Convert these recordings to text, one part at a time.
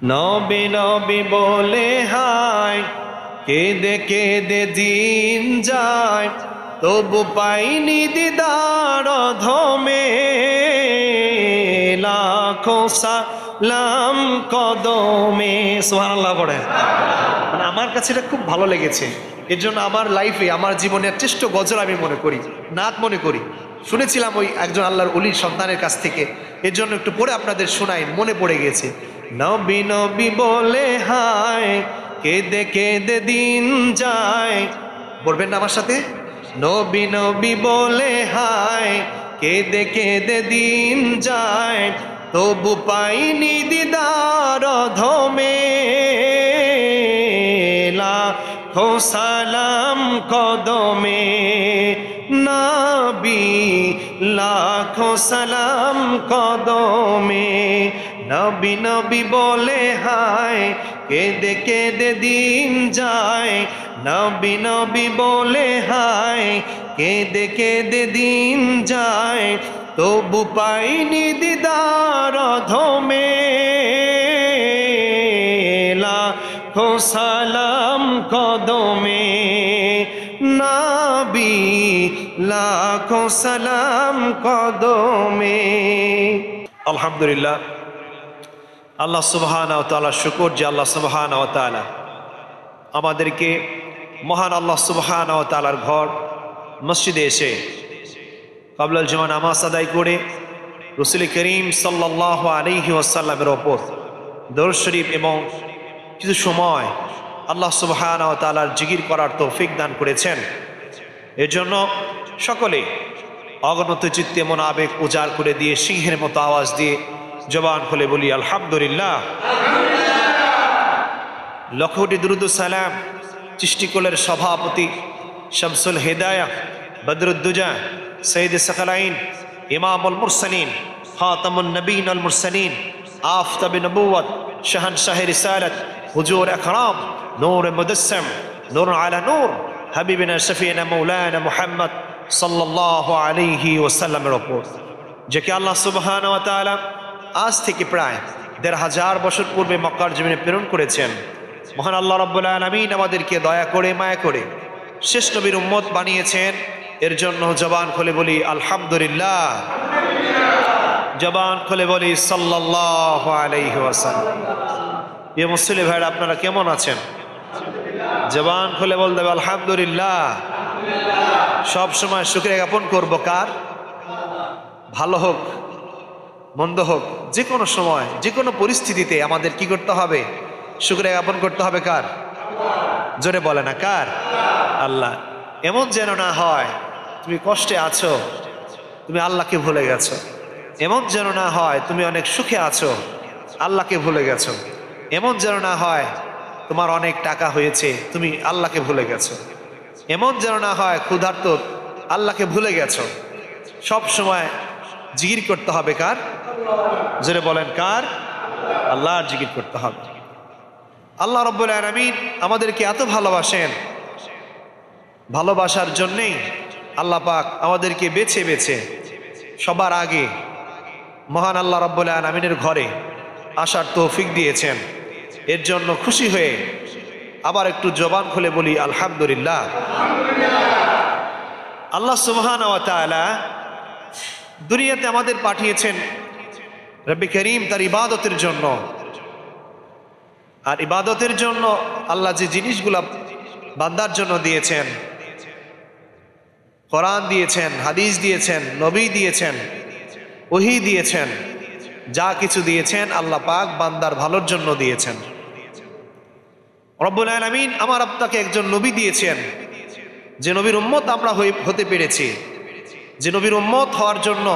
নবী নবী বলে হায় কেঁদে কেঁদে দিন যায়, তবু পাইনি দিদার ধমে। লাখো সালাম কদমে। সুবহানাল্লাহ পড়ে। মানে আমার কাছে এটা খুব ভালো লেগেছে। এর জন্য আমার লাইফে, আমার জীবনের শ্রেষ্ঠ গজল আমি মনে করি, নাত মনে করি। শুনেছিলাম ওই একজন আল্লাহর ওলির সন্তানের কাছ থেকে, এর জন্য একটু পড়ে আপনাদের শোনাই, মনে পড়ে গেছে। নবী নবী বলে হায় কেঁদে কেঁদে দিন যায়। বলবেন না আমার সাথে? নবী নবী বলে হায় কেঁদে কেঁদে দিন যায়, তবু পাইনি দিদার ধমে। লাখো সালাম কদমে নবী, লাখো সালাম কদমে। নবী নবী বলে হায় কেঁদে কেঁদে দিন যায়। নবী নবী বলে হায় কেঁদে কেঁদে দিন যায়, তবু পাইনি দিদার ধমে। লাখো সালাম কদমে নবী, লাখো সালাম কদমে। আলহামদুলিল্লাহ, আল্লাহ সুবহানাহু ওয়া তাআলা শুকর যে আল্লাহ সুবহানাহু ওয়া তাআলা আমাদেরকে মহান আল্লাহ সুবহানাহু ওয়া তাআলার ঘর মসজিদে এসে ক্বাবলাল জুমা নামাজ আদায় করে রাসূল করিম সাল্লাল্লাহু আলাইহি ওয়াসাল্লামের ওপর দরুদ শরীফ এবং কিছু সময় আল্লাহ সুবহানাহু ওয়া তাআলার জিকির করার তৌফিক দান করেছেন। এর জন্য সকলে অগণিত চিত্তে মন আবেগ উজাড় করে দিয়ে সিংহের মতো আওয়াজ দিয়ে জবান খুলে বলি আলহামদুলিল্লাহ। লক্ষ কোটি দুরূদ ও সালাম সৃষ্টিকুলের সভাপতি শামসুল হিদায়াহ বদরুদ্দুজা সৈয়দ সকলাইন ইমামুল মুরসালিন খাতামুন নবীন আল মুরসালিন আফতাব নবুয়ত শাহনশাহ রিসালাত হুজুর আকরাম নূর মুদস্সম নূর আলা নূর হাবিবিনা শফিনা মাওলানা মুহাম্মদ সাল্লাল্লাহু আলাইহি ওয়াসাল্লামের ওপর, যাকে আল্লাহ সুবহানাহু ওয়া তাআলা আজ থেকে প্রায় ১৫০০ বছর পূর্বে মক্কার জমিনে প্রেরণ করেছেন। মহান আল্লাহ রাব্বুল আলামিন আমাদেরকে দয়া করে মায়া করে শেষ নবীর উম্মত বানিয়েছেন। এর জন্য জবান খুলে বলি আলহামদুলিল্লাহ, জবান খুলে বলি সাল্লাল্লাহু আলাইহি ওয়াসাল্লাম। এ মুসলিম ভাইরা আপনারা কেমন আছেন? জবান খুলে বলতে হবে আলহামদুলিল্লাহ। সব সময় শুকরিয়া জ্ঞাপন করব কার? ভালো হোক মন্দ হোক, যে কোনো সময় যে কোনো পরিস্থিতিতে আমাদের কি করতে হবে? শুকরিয়া জ্ঞাপন করতে হবে কার? জোরে বলে না কার? আল্লাহ। এমন যেন না হয় তুমি কষ্টে আছো, তুমি আল্লাহকে ভুলে গেছো। এমন যেন না হয় তুমি অনেক সুখে আছো, আল্লাহকে ভুলে গেছো। এমন যেন না হয় তোমার অনেক টাকা হয়েছে, তুমি আল্লাহকে ভুলে গেছো। এমন যেন না হয় ক্ষুধার্ত, আল্লাহকে ভুলে গেছো। সব সময় জিকির করতে হবে কার? জোরে বলেন কার? আল্লাহর জিকির করতে হবে। আল্লাহ রাব্বুল আলামিন আমাদেরকে এত ভালোবাসেন, ভালোবাসার জন্যেই আল্লাহ পাক আমাদেরকে বেছে বেছে সবার আগে মহান আল্লাহ রাব্বুল আলামিনের ঘরে আসার তৌফিক দিয়েছেন। এর জন্য খুশি হয়ে আবার একটু জবান খুলে বলি আলহামদুলিল্লাহ। আল্লাহ সুবহানাহু ওয়া তাআলা দুনিয়াতে আমাদের পাঠিয়েছেন রব্বে করিম তার ইবাদতের জন্য। আর ইবাদতের জন্য আল্লাহ যে জিনিসগুলা বান্দার জন্য দিয়েছেন, কোরআন দিয়েছেন, হাদিস দিয়েছেন, নবী দিয়েছেন, ওহী দিয়েছেন, যা কিছু দিয়েছেন আল্লাহ পাক বান্দার ভালোর জন্য দিয়েছেন। রব্বুল আলামিন আমার আপনাকে একজন নবী দিয়েছেন, যে নবীর উম্মত আমরা হতে পেরেছি। যে নবীর উম্মত হওয়ার জন্য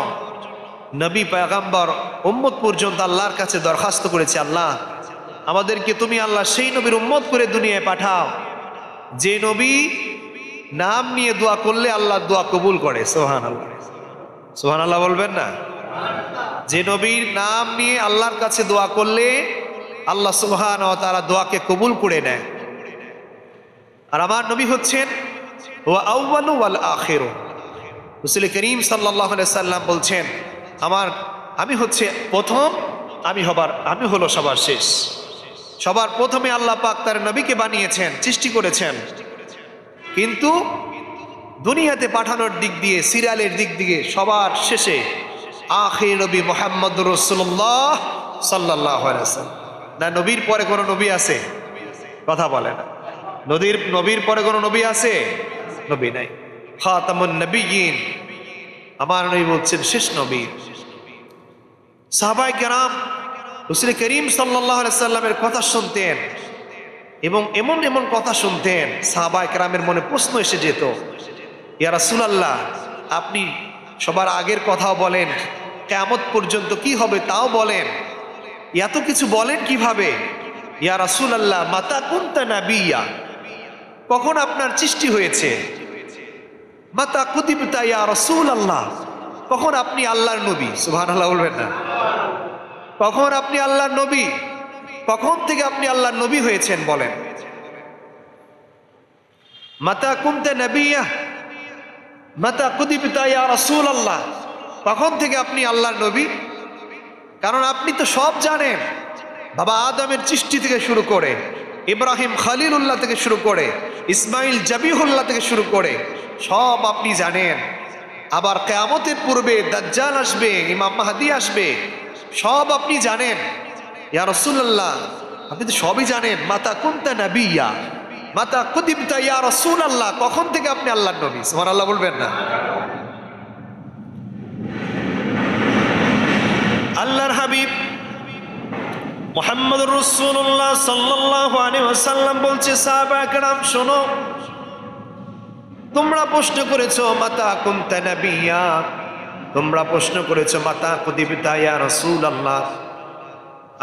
নবী পয়গম্বর উম্মত পর্যন্ত আল্লাহর কাছে দরখাস্ত করেছে, আল্লাহ আমাদেরকে তুমি আল্লাহ সেই নবীর উম্মত করে দুনিয়ায় পাঠাও যে নবী নাম নিয়ে দোয়া করলে আল্লাহ দোয়া কবুল করে। সুবহানাল্লাহ, সুবহানাল্লাহ বলবেন না? যে নবীর নাম নিয়ে আল্লাহর কাছে দোয়া করলে আল্লাহ সুবহানাহু ওয়া তাআলা দোয়াকে কবুল করে নেয়। আর আমার নবী হচ্ছেন ওয়া আউয়ালু ওয়াল আখিরু। রাসূল করিম সাল্লাল্লাহু আলাইহি সাল্লাম বলছেন আমি হচ্ছে প্রথম, আমি হলো সবার শেষ। সবার প্রথমে আল্লাহ পাক তার নবীকে বানিয়েছেন, সৃষ্টি করেছেন, কিন্তু দুনিয়াতে পাঠানোর দিক দিয়ে, সিরিয়ালের দিক দিয়ে সবার শেষে আখির নবী মুহাম্মদুর রাসূলুল্লাহ সাল্লাল্লাহু আলাইহি ওয়াসাল্লাম। না নবীর পরে কোনো নবী আছে? কথা বলে না। নবীর পরে কোনো নবী আছে? নবী নাই। খাতামুন নবিয়্যিন, আমার নবী বলছেন শেষ নবী। সাহাবায়ে কেরাম রাসূল করিম সাল্লাল্লাহু আলাইহি ওয়াসাল্লামের কথা শুনতেন এবং এমন এমন কথা শুনতেন, সাহাবায়ে কেরামের মনে প্রশ্ন এসে যেত, ইয়া রাসূলুল্লাহ, আপনি সবার আগের কথাও বলেন, কিয়ামত পর্যন্ত কি হবে তাও বলেন, এত কিছু বলেন কিভাবে? ইয়া রাসূলুল্লাহ, মাতা কুনতা নাবিয়্যা, কখন আপনার সৃষ্টি হয়েছে? মাতা কুতিবতা ইয়া রাসূলুল্লাহ, কখন আপনি আল্লাহর নবী? সুবহানাল্লাহ বলবেন না? কখন আপনি আল্লাহর নবী? কখন থেকে আপনি আল্লাহর নবী হয়েছেন বলেন? মাতা কুনতা নাবিয়্যা মাতা কুতিবতা ইয়া রাসূলুল্লাহ, কখন থেকে আপনি আল্লাহর নবী? কারণ আপনি তো সব জানেন, বাবা আদমের সৃষ্টি থেকে শুরু করে, ইব্রাহিম খলিলুল্লাহ থেকে শুরু করে, ইসমাইল জাবিহুল্লাহ থেকে শুরু করে সব আপনি জানেন। আবার কিয়ামতের পূর্বে দাজ্জাল আসবে, ইমাম মাহদী আসবে, সব আপনি জানেন। ইয়া রাসূলুল্লাহ, আপনি তো সবই জানেন। মাতা কুনতা নাবিয়্যা মাতা কুতিবতা ইয়া রাসূলুল্লাহ, কখন থেকে আপনি আল্লাহর নবী? সুবহানাল্লাহ বলবেন না? আল্লাহর হাবিব মুহাম্মদুর রাসূলুল্লাহ সাল্লাল্লাহু আলাইহি ওয়াসাল্লাম বলছে, সাহাবায়ে কেরাম শোনো, তোমরা প্রশ্ন করেছো মাতা কুনতা নাবিয়্যা, তোমরা প্রশ্ন করেছো মাতা কুতিবতা ইয়া রাসূলুল্লাহ,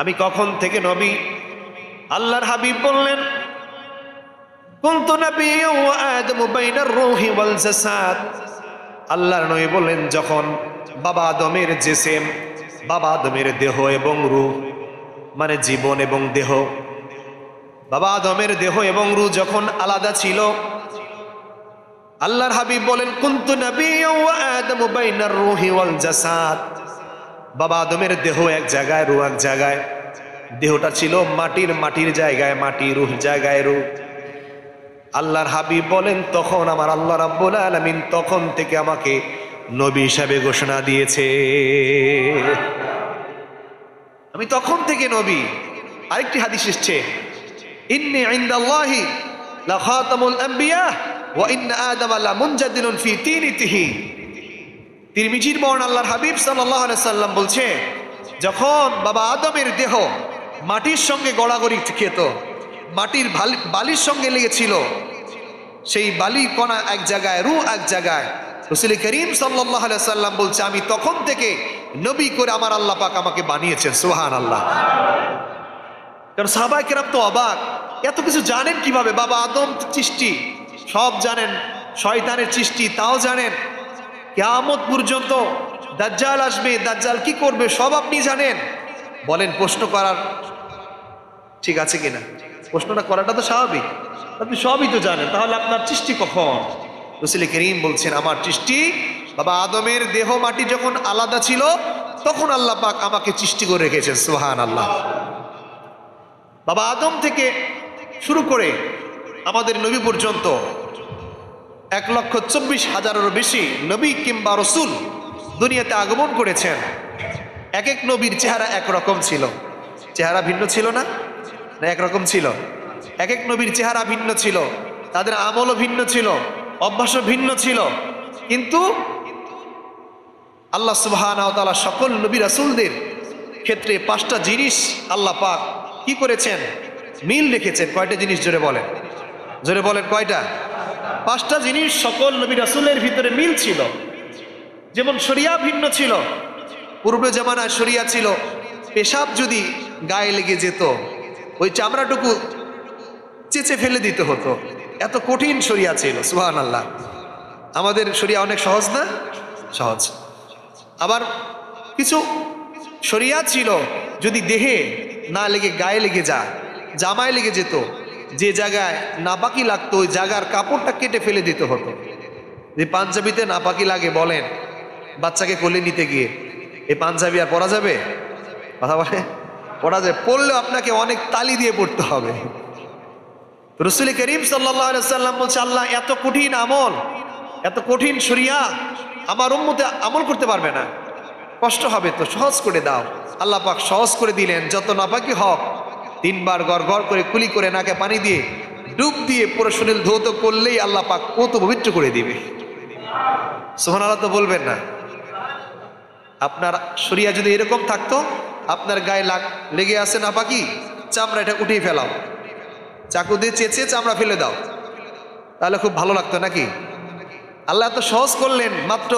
আমি কখন থেকে নবী? আল্লাহর হাবিব বললেন, কুনতু নাবিয়্যা ওয়া আদমু বাইনার রূহি ওয়াল জাসাদ। আল্লাহর নবী বললেন, যখন বাবা আদমের জিসম, বাবা আদমের দেহ এবং রূহ, মানে জীবন এবং দেহ, বাবা আদমের দেহ এবং রূহ যখন আলাদা ছিল, আল্লাহর হাবিব বলেন, কুনতু নাবিয়্যা ওয়া আদমু বাইনার রূহি ওয়াল জাসাদ। বাবা আদমের দেহ এক জায়গায়, রূহ এক জায়গায়। দেহটা ছিল মাটির জায়গায় মাটি, রূহ জায়গায় রূহ। আল্লাহর হাবিব বলেন, তখন আমার আল্লাহ রাব্বুল আলামিন তখন থেকে আমাকে নবী হিসাবে ঘোষণা দিয়েছে, আমি তখন থেকে নবী। আরেকটি হাদিস এসেছে, ইন্নী ইনদাল্লাহি লা খাতামুল আম্বিয়া ওয়া ইন্না আদামা লা মুনজাদিলুন ফি তিনিতিহি। তিরমিজির বর্ণনা, আল্লাহর হাবিব সাল্লাল্লাহু আলাইহি সাল্লাম বলছে, যখন বাবা আদমের দেহ মাটির সঙ্গে গড়াগড়ি খেত, মাটির বালির সঙ্গে লেগেছিল, সেই বালি কণা এক জায়গায়, রূহ এক জায়গায়, রাসূল করিম সাল্লাল্লাহু আলাইহি সাল্লাম বলছে, আমি তখন থেকে নবী করে আমার আল্লাহ পাক আমাকে বানিয়েছেন। সুবহানাল্লাহ। কারণ সাহাবায়ে কেরাম তো অবাক, এত কিছু জানেন কিভাবে? বাবা আদম সৃষ্টি সব জানেন, শয়তানের সৃষ্টি তাও জানেন, কিয়ামত পর্যন্ত দাজ্জাল আসবে, দাজ্জাল কি করবে সব আপনি জানেন। বলেন প্রশ্ন করার ঠিক আছে কিনা? প্রশ্নটা করাটা তো স্বাভাবিক, আপনি সবই তো জানেন, তাহলে আপনার সৃষ্টি কখন? রাসূল করিম বলছেন, আমার সৃষ্টি বাবা আদমের দেহ মাটি যখন আলাদা ছিল, তখন আল্লাহ পাক আমাকে সৃষ্টি করে রেখেছেন। সুবহানাল্লাহ। বাবা আদম থেকে শুরু করে আমাদের নবী পর্যন্ত 1,24,000-এরও বেশি নবী কিংবা রসুল দুনিয়াতে আগমন করেছেন। এক এক নবীর চেহারা একরকম ছিল, চেহারা ভিন্ন ছিল না? না একরকম ছিল? এক এক নবীর চেহারা ভিন্ন ছিল, তাদের আমলও ভিন্ন ছিল, অভ্যাসও ভিন্ন ছিল, কিন্তু আল্লাহ সুবহানাহু ওয়া তাআলা সকল নবী রাসূলদের ক্ষেত্রে 5টা জিনিস আল্লাহ পাক কি করেছেন? মিল রেখেছেন। কয়টা জিনিস জোরে বলেন? জোরে বলেন কয়টা? 5টা জিনিস সকল নবী রাসূলের ভিতরে মিল ছিল। যেমন শরিয়া ভিন্ন ছিল, পূর্ব জামানায় শরিয়া ছিল পেশাব যদি গায়ে লেগে যেত, ওই চামড়াটুকু চেঁচে ফেলে দিতে হতো, এত কঠিন শরিয়া ছিল। সুবহানাল্লাহ। আমাদের শরিয়া অনেক সহজ না? সহজ। আবার কিছু শরিয়া ছিল, যদি দেহে না লেগে গায়ে লেগে যায়, জামায় লেগে যেত, যে জায়গায় নাপাকি লাগতো ওই জায়গার কাপড়টা কেটে ফেলে দিতে হতো। যে পাঞ্জাবিতে নাপাকি লাগে, বলেন বাচ্চাকে কোলে নিতে গিয়ে এই পাঞ্জাবি আর পরা যাবে? কথা বলে পড়া যায়, পড়লেও আপনাকে অনেক তালি দিয়ে পড়তে হবে। রাসূল করিম সাল্লাল্লাহু আলাইহি ওয়াসাল্লাম বলছে, আল্লাহ এত কঠিন আমল, এত কঠিন শরিয়া আমার উম্মতে আমল করতে পারবে না, কষ্ট হবে, তো সহজ করে দাও। আল্লাহ পাক সহজ করে দিলেন। যত নাপাকি হক 3 বার গড় গড় করে কুলি করে নাকে পানি দিয়ে ডুব দিয়ে পুরো শরীর ধৌত করলেই আল্লাহ পাক কত পবিত্র করে দিবে। সুবহানাল্লাহ তো বলবেন না? আপনার শরিয়া যদি এরকম থাকতো, আপনার গায়ে লেগে আছে নাপাকি, চামড়া এটা উঠিয়ে ফেলাও, চাকু দিয়ে চেঁচে চামড়া ফেলে দাও, তাহলে খুব ভালো লাগতো নাকি? আল্লাহ তো সহজ করলেন, মাত্র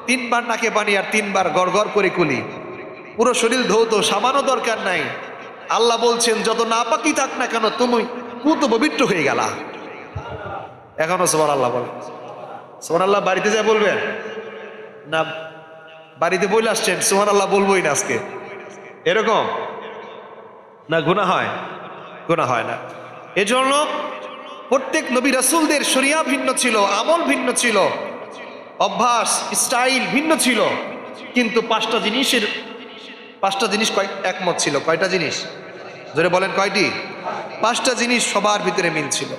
3 বার নাকে পানি আর 3 বার গড় গড় করে কুলি, পুরো শরীর ধৌত, সাবানও দরকার নাই। আল্লাহ বলছেন যত নাপাকি থাক না কেন তুমি পুত পবিত্র হয়ে গেলা। এখনো সুবহানাল্লাহ বলেন? সুবহানাল্লাহ বাড়িতে যা বলবেন না? বাড়িতে বলে আসছেন সুবহানাল্লাহ বলবোই না আজকে, এরকম না? গুনাহ হয়? গুনাহ হয় না। এজন্য প্রত্যেক নবী রাসূলদের শরিয়া ভিন্ন ছিল, আমল ভিন্ন ছিল, অভ্যাস স্টাইল ভিন্ন ছিল, কিন্তু 5টা জিনিস একমত ছিল। কয়টা জিনিস? জোরে বলেন কয়টি? 5টা জিনিস সবার ভিতরে মিল ছিল।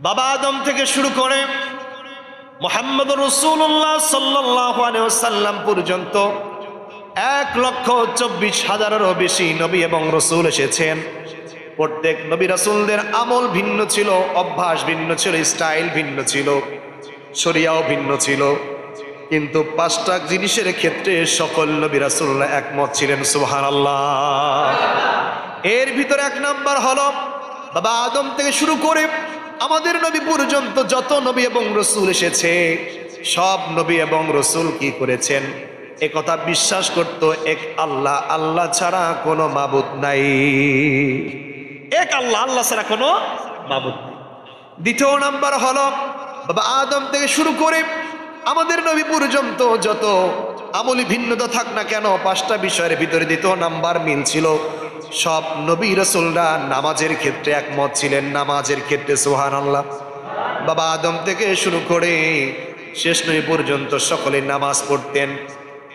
বাবা আদম থেকে শুরু করে মুহাম্মদুর রাসূলুল্লাহ সাল্লাল্লাহু আলাইহি ওয়াসাল্লাম পর্যন্ত 1,24,000-এরও বেশি নবী এবং রাসূল এসেছেন। প্রত্যেক নবী রাসূলদের আমল ভিন্ন ছিল, অভ্যাস ভিন্ন ছিল, স্টাইল ভিন্ন ছিল, শরিয়াও ভিন্ন ছিল, কিন্তু 5টা জিনিসের ক্ষেত্রে সকল নবী রাসূলরা একমত ছিলেন। সুবহানাল্লাহ। এর ভিতরে 1 নাম্বার হলো বাবা আদম থেকে শুরু করে আমাদের নবী পর্যন্ত যত নবী এবং রাসূল এসেছে, সব নবী এবং রাসূল কি করেছেন? একথা বিশ্বাস করত, এক আল্লাহ, আল্লাহ ছাড়া কোনো মাবুদ নাই। এক আল্লাহ, আল্লাহ ছাড়া কোনো মাবুদ নেই। 2 নাম্বার হলো বাবা আদম থেকে শুরু করে আমাদের নবী পর্যন্ত যত আমলি ভিন্নতা থাক না কেন, 5টা বিষয়ের ভিতরে 2 নাম্বার মিল ছিল। সব নবী রাসূলরা নামাজের ক্ষেত্রে একমত ছিলেন, নামাজের ক্ষেত্রে। সুবহানাল্লাহ। বাবা আদম থেকে শুরু করে শেষ নবী পর্যন্ত সকলে নামাজ পড়তেন।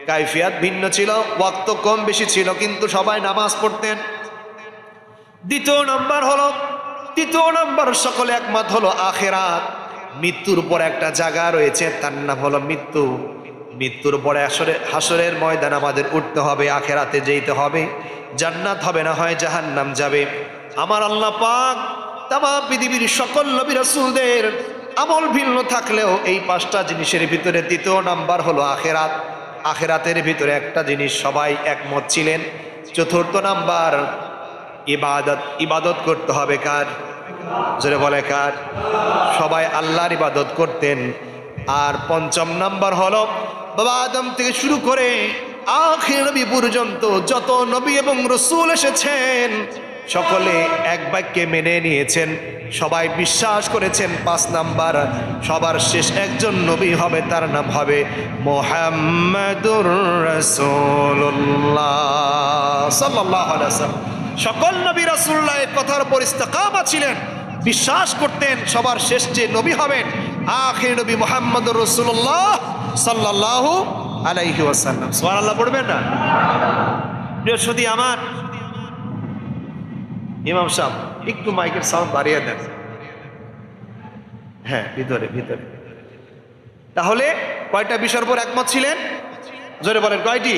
কাইফিয়াত ভিন্ন ছিল, ওয়াক্ত কম বেশি ছিল, কিন্তু সবাই নামাজ পড়তেন। 2 নাম্বার সকলে একমত হলো আখিরাত। মৃত্যুর পর একটা জায়গা রয়েছে, তার নাম হলো মৃত্যু। মৃত্যুর পরে হাসরের ময়দান আমাদের উঠতে হবে, আখিরাতে যেতে হবে, জান্নাত হবে না হয় জাহান্নাম যাবে। আমার আল্লাহ পাক তাম পৃথিবীর সকল নবী রাসূলদের আমল ভিন্ন থাকলেও এই 5টা জিনিসের ভিতরে 2 নাম্বার হলো আখিরাত। আখিরাতের ভিতরে একটা জিনিস সবাই একমত ছিলেন। 4 নাম্বার ইবাদত। ইবাদত করতে হবে কার? জোরে বলে কার? সবাই আল্লাহর ইবাদত করতেন। আর 5ম নাম্বার হলো বাবা আদম থেকে শুরু করে আখির নবী পর্যন্ত যত নবী এবং রাসূল এসেছেন, সকলে এক বাক্যে মেনে নিয়েছেন, সবাই বিশ্বাস করেছেন। 5 নাম্বার সবার শেষ একজন নবী হবে, তার নাম হবে মুহাম্মাদুর রাসূলুল্লাহ সাল্লাল্লাহু আলাইহি ওয়াসাল্লাম। সকল নবী রাসূলরা এই কথার উপর ইস্তেকামা ছিলেন, বিশ্বাস করতেন সবার শেষ যে নবী হবেন আখির নবী মুহাম্মদুর রাসূলুল্লাহ সাল্লাল্লাহু আলাইহি ওয়াসাল্লাম। সুবহানাল্লাহ পড়বেন না? প্রিয় সুধী আমার, ইমাম সাহেব একটু মাইকের সাউন্ড বাড়িয়ে দেন। হ্যাঁ, ভিতরে। তাহলে কয়টা বিষয়ের উপর একমত ছিলেন? জোরে বলেন কয়টি?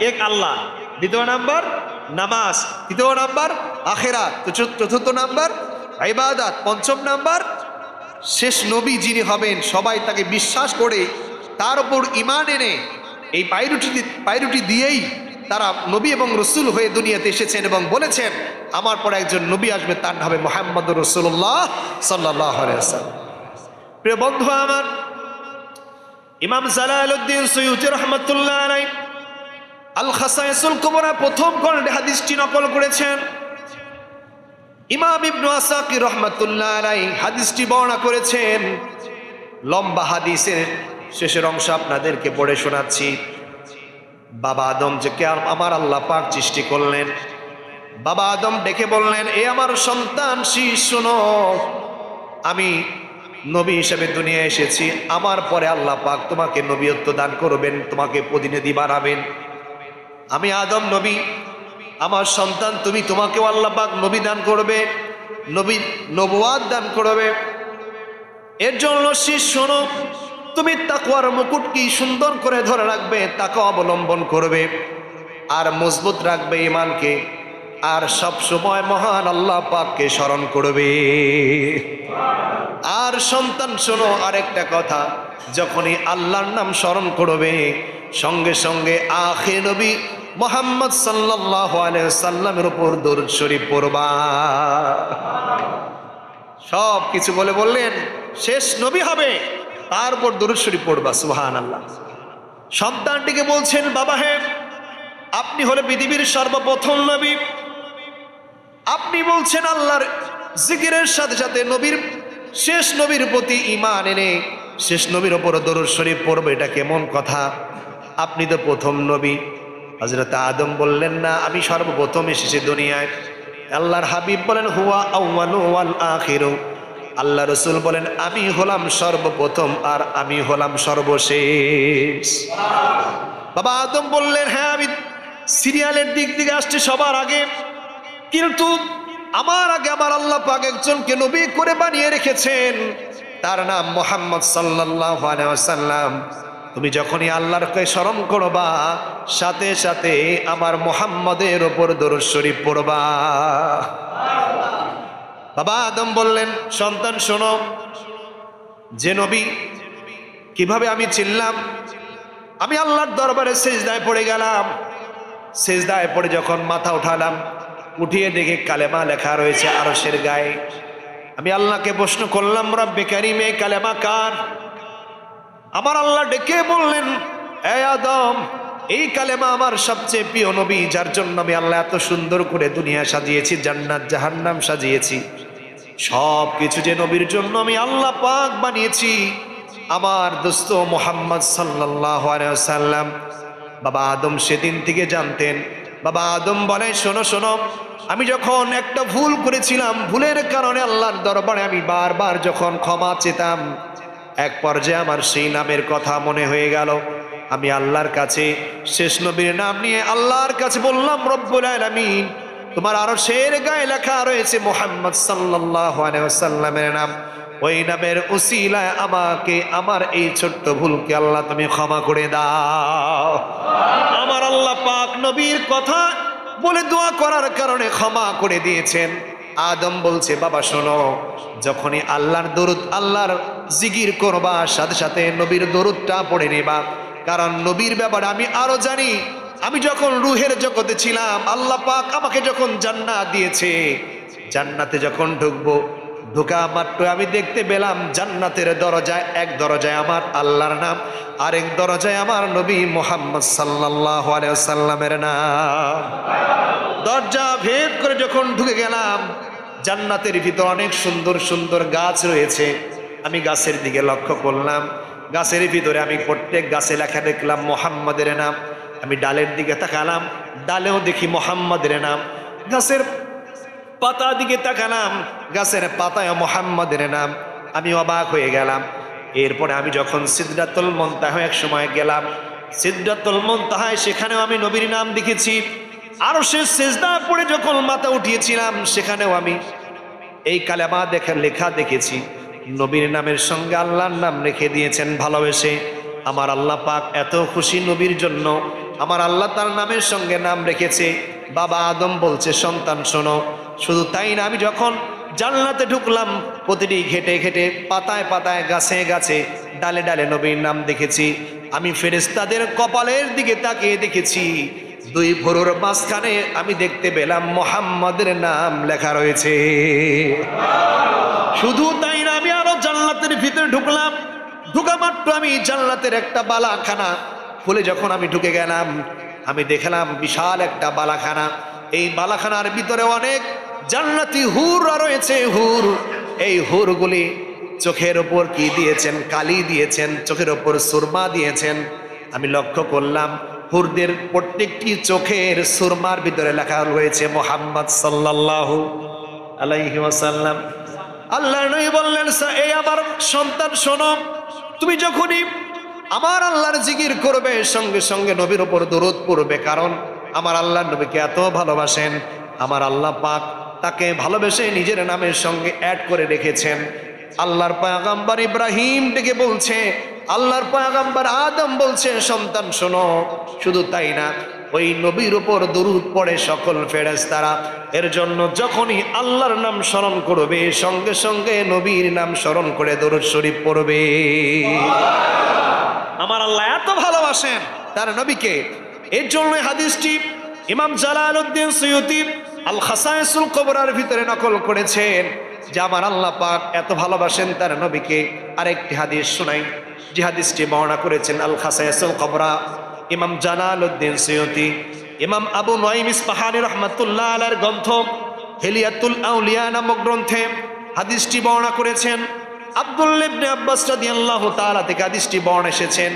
এক আল্লাহ। 2 নাম্বার নামাজ। 3 নাম্বার আখিরাত। 4 নাম্বার ইবাদত। 5ম নাম্বার শেষ নবী যিনি হবেন সবাই তাকে বিশ্বাস করে তার উপর ঈমান এনে এই পায়রুটি দিয়েই তারা নবী এবং রাসূল হয়ে দুনিয়াতে এসেছেন এবং বলেছেন আমার পরে একজন নবী আসবে, তার নাম হবে মুহাম্মদুর রাসূলুল্লাহ সাল্লাল্লাহু আলাইহি ওয়াসাল্লাম। প্রিয় বন্ধু আমার, ইমাম জালালউদ্দিন সুয়ুতী রাহমাতুল্লাহ আলাইহি আল খাসায়েসুল কুবরা প্রথম খণ্ডে হাদিসটি নকল করেছেন। ইমাম ইবনে আসাকির রাহমাতুল্লাহ আলাইহি হাদিসটি বর্ণনা করেছেন। লম্বা হাদিসের শেষের অংশ আপনাদেরকে পড়ে শোনাচ্ছি। বাবা আদম যে আমার আল্লাহ পাক সৃষ্টি করলেন, বাবা আদম ডেকে বললেন, এ আমার সন্তান শোনো, আমি নবী হিসেবে দুনিয়ায় এসেছি, আমার পরে আল্লাহ পাক তোমাকে নবীয়ত্ব দান করবেন, তোমাকে প্রতিনিধি বানাবেন। আমি আদম নবী, আমার সন্তান তুমি, তোমাকেও আল্লাহ পাক নবী দান করবে, নবুয়াত দান করবে। এর জন্য শিষ্য শোনো, তুমি তাকওয়ার মুকুট কি সুন্দর করে ধরে রাখবে, তাকওয়া অবলম্বন করবে, আর মজবুত রাখবে ঈমানকে, আর সব সময় মহান আল্লাহ পাককে স্মরণ করবে। আর সন্তান শোনো আরেকটা কথা, যখনই আল্লাহর নাম স্মরণ করবে সঙ্গে সঙ্গে আখির নবী মুহাম্মদ সাল্লাল্লাহু আলাইহি ওয়াসাল্লামের উপর দরুদ শরীফ পড়বা। সব কিছু বললেন শেষ নবী হবে, তারপর দরুদ শরীফ পড়বা। সুবহানাল্লাহ। সন্তানটিকে বলছেন, বাবা হে, আপনি হলে পৃথিবীর সর্বপ্রথম নবী, আপনি বলছেন আল্লাহর জিকিরের সাথে সাথে নবীর, শেষ নবীর প্রতি ঈমান এনে শেষ নবীর উপর দরুদ শরীফ পড়বে, এটা কেমন কথা? আপনি তো প্রথম নবী। হযরত আদম বললেন, না, আমি সর্বপ্রথম এসেছি দুনিয়ায়। আল্লাহর হাবিব বলেন, হুয়া আউয়ালু ওয়াল আখিরু। আল্লাহ রাসূল বলেন, আমি হলাম সর্বপ্রথম আর আমি হলাম সর্বশেষ। বাবা আদম বললেন, হ্যাঁ, আমি সিরিয়ালের দিক থেকে আসছি সবার আগে, কিন্তু আমার আগে আমার আল্লাহ পাক একজনকে নবী করে বানিয়ে রেখেছেন, তার নাম মুহাম্মদ সাল্লাল্লাহু আলাইহি ওয়াসাল্লাম। তুমি যখনই আল্লাহরকে স্মরণ করবা সাথে সাথে আমার মুহাম্মদের উপর দরুদ শরীফ পড়বা। বাবা আদম বললেন, সন্তান শোনো, যে নবী কিভাবে আমি চিনলাম? আমি আল্লাহর দরবারে সিজদায় পড়ে গেলাম। সিজদায় পড়ে যখন মাথা উঠালাম, উঠিয়ে দেখে কালেমা লেখা রয়েছে আরশের গায়ে। আমি আল্লাহকে প্রশ্ন করলাম, রব্বে কারীম, এই কালেমা কার? আমার আল্লাহ ডেকে বললেন, হে আদম, এই কালেমা আমার সবচেয়ে প্রিয় নবী, যার জন্য আমি আল্লাহ এত সুন্দর করে দুনিয়া সাজিয়েছি, জান্নাত জাহান্নাম সাজিয়েছি, সব কিছু যে নবীর জন্য আমি আল্লাহ পাক বানিয়েছি, আমার দোস্ত মুহাম্মদ সাল্লাল্লাহু আলাইহি ওয়াসাল্লাম। বাবা আদম সেদিন থেকে জানতেন। বাবা আদম বলে, শোনো শোনো, আমি যখন একটা ভুল করেছিলাম, ভুলের কারণে আল্লাহর দরবারে আমি বারবার যখন ক্ষমা চেতাম, এক পর্যায়ে আমার সেই নামের কথা মনে হয়ে গেল। আমি আল্লাহর কাছে শেষ নবীর নাম নিয়ে আল্লাহর কাছে বললাম, রব্বুল আলামিন, তোমার আরশের গায়ে লেখা রয়েছে মুহাম্মদ সাল্লাল্লাহু আলাইহি ওয়াসাল্লামের নাম, ওই নামের উসিলায় আমাকে আমার এই ছোট্ট ভুলকে আল্লাহ তুমি ক্ষমা করে দাও। আমার আল্লাহ পাক নবীর কথা বলে দোয়া করার কারণে ক্ষমা করে দিয়েছেন। আদম বলছে, বাবা শোনো, যখনই আল্লাহর দরুদ, আল্লাহর জিকির করবা, সাথে সাথে নবীর দরুদটা পড়ে নেবা, কারণ নবীর ব্যাপারে আমি আরো জানি। আমি যখন রুহের জগতে ছিলাম, আল্লাহ পাক আমাকে যখন জান্নাত দিয়েছে, জান্নাতে যখন ঢুকবো, ঢোকা মাত্র আমি দেখতে পেলাম জান্নাতের দরজায়, এক দরজায় আমার আল্লাহর নাম, আরেক দরজায় আমার নবী মুহাম্মদ সাল্লাল্লাহু আলাইহি ওয়াসাল্লামের নাম। দরজা ভেদ করে যখন ঢুকে গেলাম, জান্নাতের ভিতর অনেক সুন্দর সুন্দর গাছ রয়েছে। আমি গাছের দিকে লক্ষ্য করলাম, গাছের ভিতরে আমি প্রত্যেক গাছে লেখা দেখলাম মুহাম্মাদের নাম। আমি ডালের দিকে তাকালাম, ডালেও দেখি মুহাম্মাদের নাম। গাছের পাতা দিকে তাকালাম, গাছের পাতায় মুহাম্মাদের নাম। আমি অবাক হয়ে গেলাম। এরপরে আমি যখন সিদরাতুল মুনতাহা এক সময় গেলাম, সিদরাতুল মুনতাহায় সেখানেও আমি নবীর নাম দেখেছি। আরো সে সিজদা পড়ে যখন মাথা উঠিয়েছিলাম, সেখানেও আমি এই কালেমা লেখা দেখেছি। নবীর নামের সঙ্গে আল্লাহর নাম রেখে দিয়েছেন ভালোবেসে। আমার আল্লাহ পাক এত খুশি নবীর জন্য, আমার আল্লাহ তার নামের সঙ্গে নাম রেখেছে। বাবা আদম বলছে, সন্তান শোনো, শুধু তাই না, আমি যখন জান্নাতে ঢুকলাম, প্রতিটি ঘেটে ঘেটে, পাতায় পাতায়, গাছে গাছে, ডালে ডালে নবীর নাম দেখেছি। আমি ফেরেশতাদের কপালের দিকে তাকিয়ে দেখেছি, দুই ভোরের মাঝখানে আমি দেখতে পেলাম মুহাম্মাদের নাম লেখা রয়েছে। শুধু তাই না, আমি আরো জান্নাতের ভিতরে ঢুকলাম। ঢুকা মাত্র আমি জান্নাতের একটা বালাখানা খুলে যখন আমি ঢুকে গেলাম, আমি দেখলাম বিশাল একটা বালাখানা। এই বালাখানার ভিতরে অনেক জান্নাতি হুররা রয়েছে। হুর, এই হুরগুলি চোখের ওপর কি দিয়েছেন? কালি দিয়েছেন, চোখের ওপর সুরমা দিয়েছেন। আমি লক্ষ্য করলাম হুরদের প্রত্যেকটি চোখের সুরমার ভিতরে লেখা রয়েছে মুহাম্মদ সাল্লাল্লাহু আলাইহি ওয়াসাল্লাম। আল্লাহর নবী বললেন, এই আমার সন্তান শোনো, তুমি যখনই আমার আল্লাহর জিকির করবে, সঙ্গে সঙ্গে নবীর উপর দরুদ পড়বে, কারণ আমার আল্লাহ নবীকে এত ভালোবাসেন, আমার আল্লাহ পাক তাকে ভালোবেসে নিজের নামের সঙ্গে অ্যাড করে রেখেছেন। আল্লাহর পয়গম্বর ইব্রাহিম থেকে বলছে, আল্লাহর পয়গম্বর আদম বলছে, সন্তান শোনো। শুধু তাই না, ওই নবীর উপর দরুদ পড়ে সকল ফেরেশতারা। এর জন্য যখনই আল্লাহর নাম স্মরণ করবে, সঙ্গে সঙ্গে নবীর নাম স্মরণ করে দরুদ শরীফ পড়বে। আমার আল্লাহ এত ভালোবাসেন তার নবীকে। এর জন্য হাদিসটি ইমাম জালালউদ্দিন সুয়ুতি আল খাসায়েসুল কুবরার ভিতরে নকল করেছেন যে আমার আল্লাহ পাক এত ভালোবাসেন তার নবীকে। আরেকটি হাদিস শোনাই, যে হাদিসটি বর্ণনা করেছেন আল খাসায়েসুল কুবরা ইমাম জালালউদ্দিন সুয়ুতি। ইমাম আবু নুআইম ইসফাহানি রাহমাতুল্লাহ আলাইহির গ্রন্থ হিলিয়াতুল আউলিয়া নামক গ্রন্থে হাদিসটি বর্ণনা করেছেন। আব্দুল্লাহ ইবনে আব্বাস রাদিয়াল্লাহু তাআলা থেকে হাদিসটি বর্ণনা এসেছেন।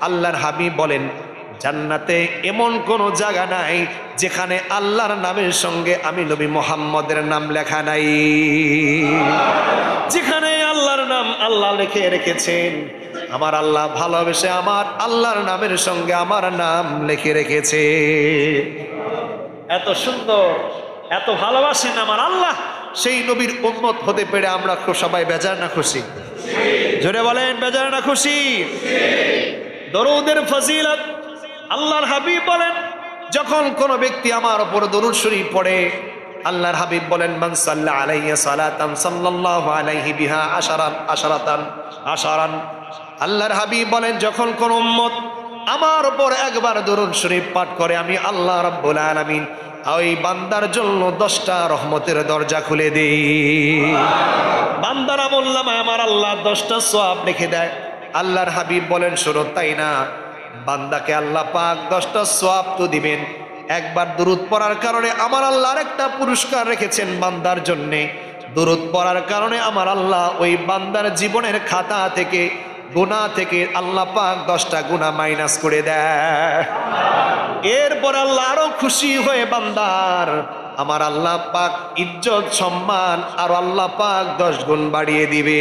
আল্লাহর হাবিব বলেন, জান্নাতে এমন কোন জায়গা নাই যেখানে আল্লাহর নামের সঙ্গে আমি নবী মুহাম্মদের নাম লেখা নাই। যেখানে আল্লাহর নাম আল্লাহ লিখে রেখেছেন, আমার আল্লাহ ভালোবেসে আমার আল্লাহর নামের সঙ্গে আমার নাম লিখে রেখেছে। এত সুন্দর, এত ভালোবাসেন আমার আল্লাহ। সেই নবীর উম্মত হতে পেরে আমরা সবাই বেজার না খুশি? জোরে বলেন, বেজার না খুশি? দরুদের ফজিলত আল্লাহর হাবিব বলেন, যখন কোন ব্যক্তি আমার উপর দরুদ শরীফ পড়ে, আল্লাহর হাবিব বলেন, মান সাল্লা আলাইহি সালাতান সাল্লাল্লাহু আলাইহি বিহা আশারান। আল্লাহর হাবিব বলেন, যখন কোন উম্মত আমার উপর একবার দরুদ শরীফ পাঠ করে, আমি আল্লাহ রাব্বুল আলামিন ওই বান্দার জন্য 10টা রহমতের দরজা খুলে দেই। বান্দার আমলনামায় আমার আল্লাহ 10টা সওয়াব লিখে দেয়। আল্লাহর হাবিব বলেন, শোনো, তাই না, বান্দাকে আল্লাহ পাক 10টা সওয়াব তো দিবেন, একবার দরুদ পড়ার কারণে আমার আল্লাহ আরেকটা পুরস্কার রেখেছেন বান্দার জন্য। দরুদ পড়ার কারণে আমার আল্লাহ ওই বান্দার জীবনের খাতা থেকে, গুনাহ থেকে আল্লাহ পাক 10টা গুনাহ মাইনাস করে দেয়। এরপর আল্লাহ আরো খুশি হয়ে বান্দার আমার আল্লাহ পাক ইজ্জত সম্মান আর আল্লাহ পাক 10 গুণ বাড়িয়ে দিবে।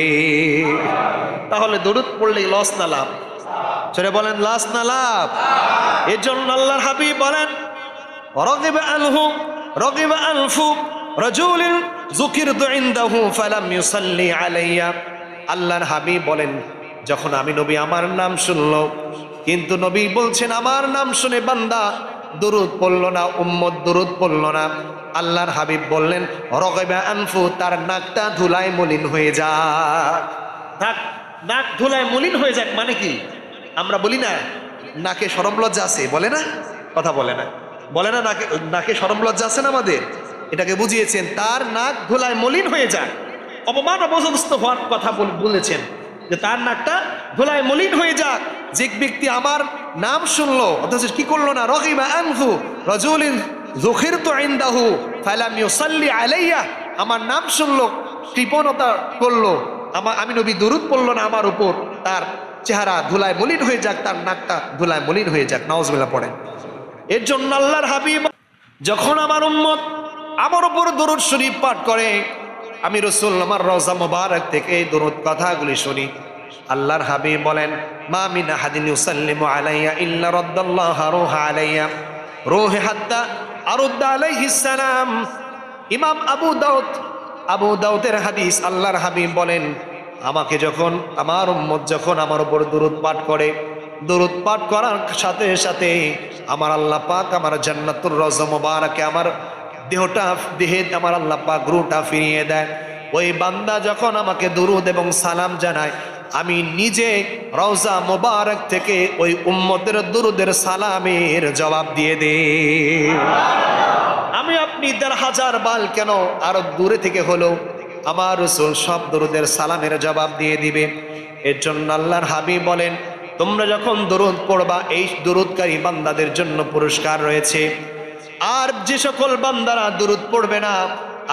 তাহলে দরুদ পড়লে লস না লাভ? সেটা বলেন, লস না লাভ? এর জন্য আল্লাহর হাবিব বলেন, রাগিবা আনফু রাজুলিন যুকিরতু ইনদাহু ফালাম ইউসাল্লি আলাইয়া। আল্লাহর হাবিব বলেন, যখন আমি নবী আমার নাম শুনলো, কিন্তু নবী বলছেন আমার নাম শুনে বান্দা দরুদ পড়লো না, উম্মত দরুদ পড়লো না, আল্লাহর হাবিব বললেন, রাগিবা আনফু, তার নাকটা ধুলায় মলিন হয়ে যাক। নাক ধুলায় মলিন হয়ে যাক মানে কি? আমরা বলি না নাকে শরম লজ্জা আছে, বলে না? কথা বলে না, বলে না নাকে শরম লজ্জা আছে না আমাদের? এটাকে বুঝিয়েছেন, তার নাক ধুলায় মলিন হয়ে যাক। অপমান অপদস্থ হওয়ার কথা বলেছেন যে তার নাকটা ধুলায় মলিন হয়ে যাক। যে ব্যক্তি আমার নাম শুনলো অথচ কি করলো না, রাগিবা আনহু রাজুলিন যুকিরতু ইনদাহু ফালাম ইউসাল্লি আলাইয়া, আমার নাম শুনলো, কৃপণতা করলো, আমি নবী দরুদ পড়লো না আমার উপর, তার চেহারা ধুলায় মলিন হয়ে যাক, তার নাকটা ধুলায় মলিন হয়ে যাক। নাউজুবিল্লাহ পড়েন। এর জন্য আল্লাহর হাবিব, যখন আমার উম্মত আমার উপর দরুদ শরীফ পাঠ করে, আমি রাসূল আমার রওজা মুবারক থেকে এই দরুদ কথাগুলি শুনি। আল্লাহর হাবিব বলেন, মা মিন আহাদিন ইউসাল্লিমু আলাইয়া ইল্লা রাদ্দাল্লাহু রূহা আলাইয়া রূহি হাত্তা আরুদ্দা আলাইহিস সালাম। ইমাম আবু দাউদের হাদিস। আল্লাহর হাবিব বলেন, আমাকে যখন আমার উম্মত যখন আমার উপর দরুদ পাঠ করে, দরুদ পাঠ করার সাথে সাথে আমার আল্লাহ পাক আমার জান্নাতুর রওজা মুবারকে আমার দেহে আমার আল্লাহ পাক রূহটা ফিরিয়ে দেয়। ওই বান্দা যখন আমাকে দরুদ এবং সালাম জানায়, আমি নিজে রওজা মুবারক থেকে ওই উম্মতের দরুদের সালামের জবাব দিয়ে দেই। আমি আপনি ১,৫০০ বাল কেন, আরো দূরে থেকে হলো আমার রাসূল সব দরুদের সালামের জবাব দিয়ে দিবে। এর জন্য আল্লাহর হাবিব বলেন, তোমরা যখন দরুদ পড়বা, এই দরুদকারী বান্দাদের জন্য পুরস্কার রয়েছে। আর যে সকল বান্দারা দরুদ পড়বে না,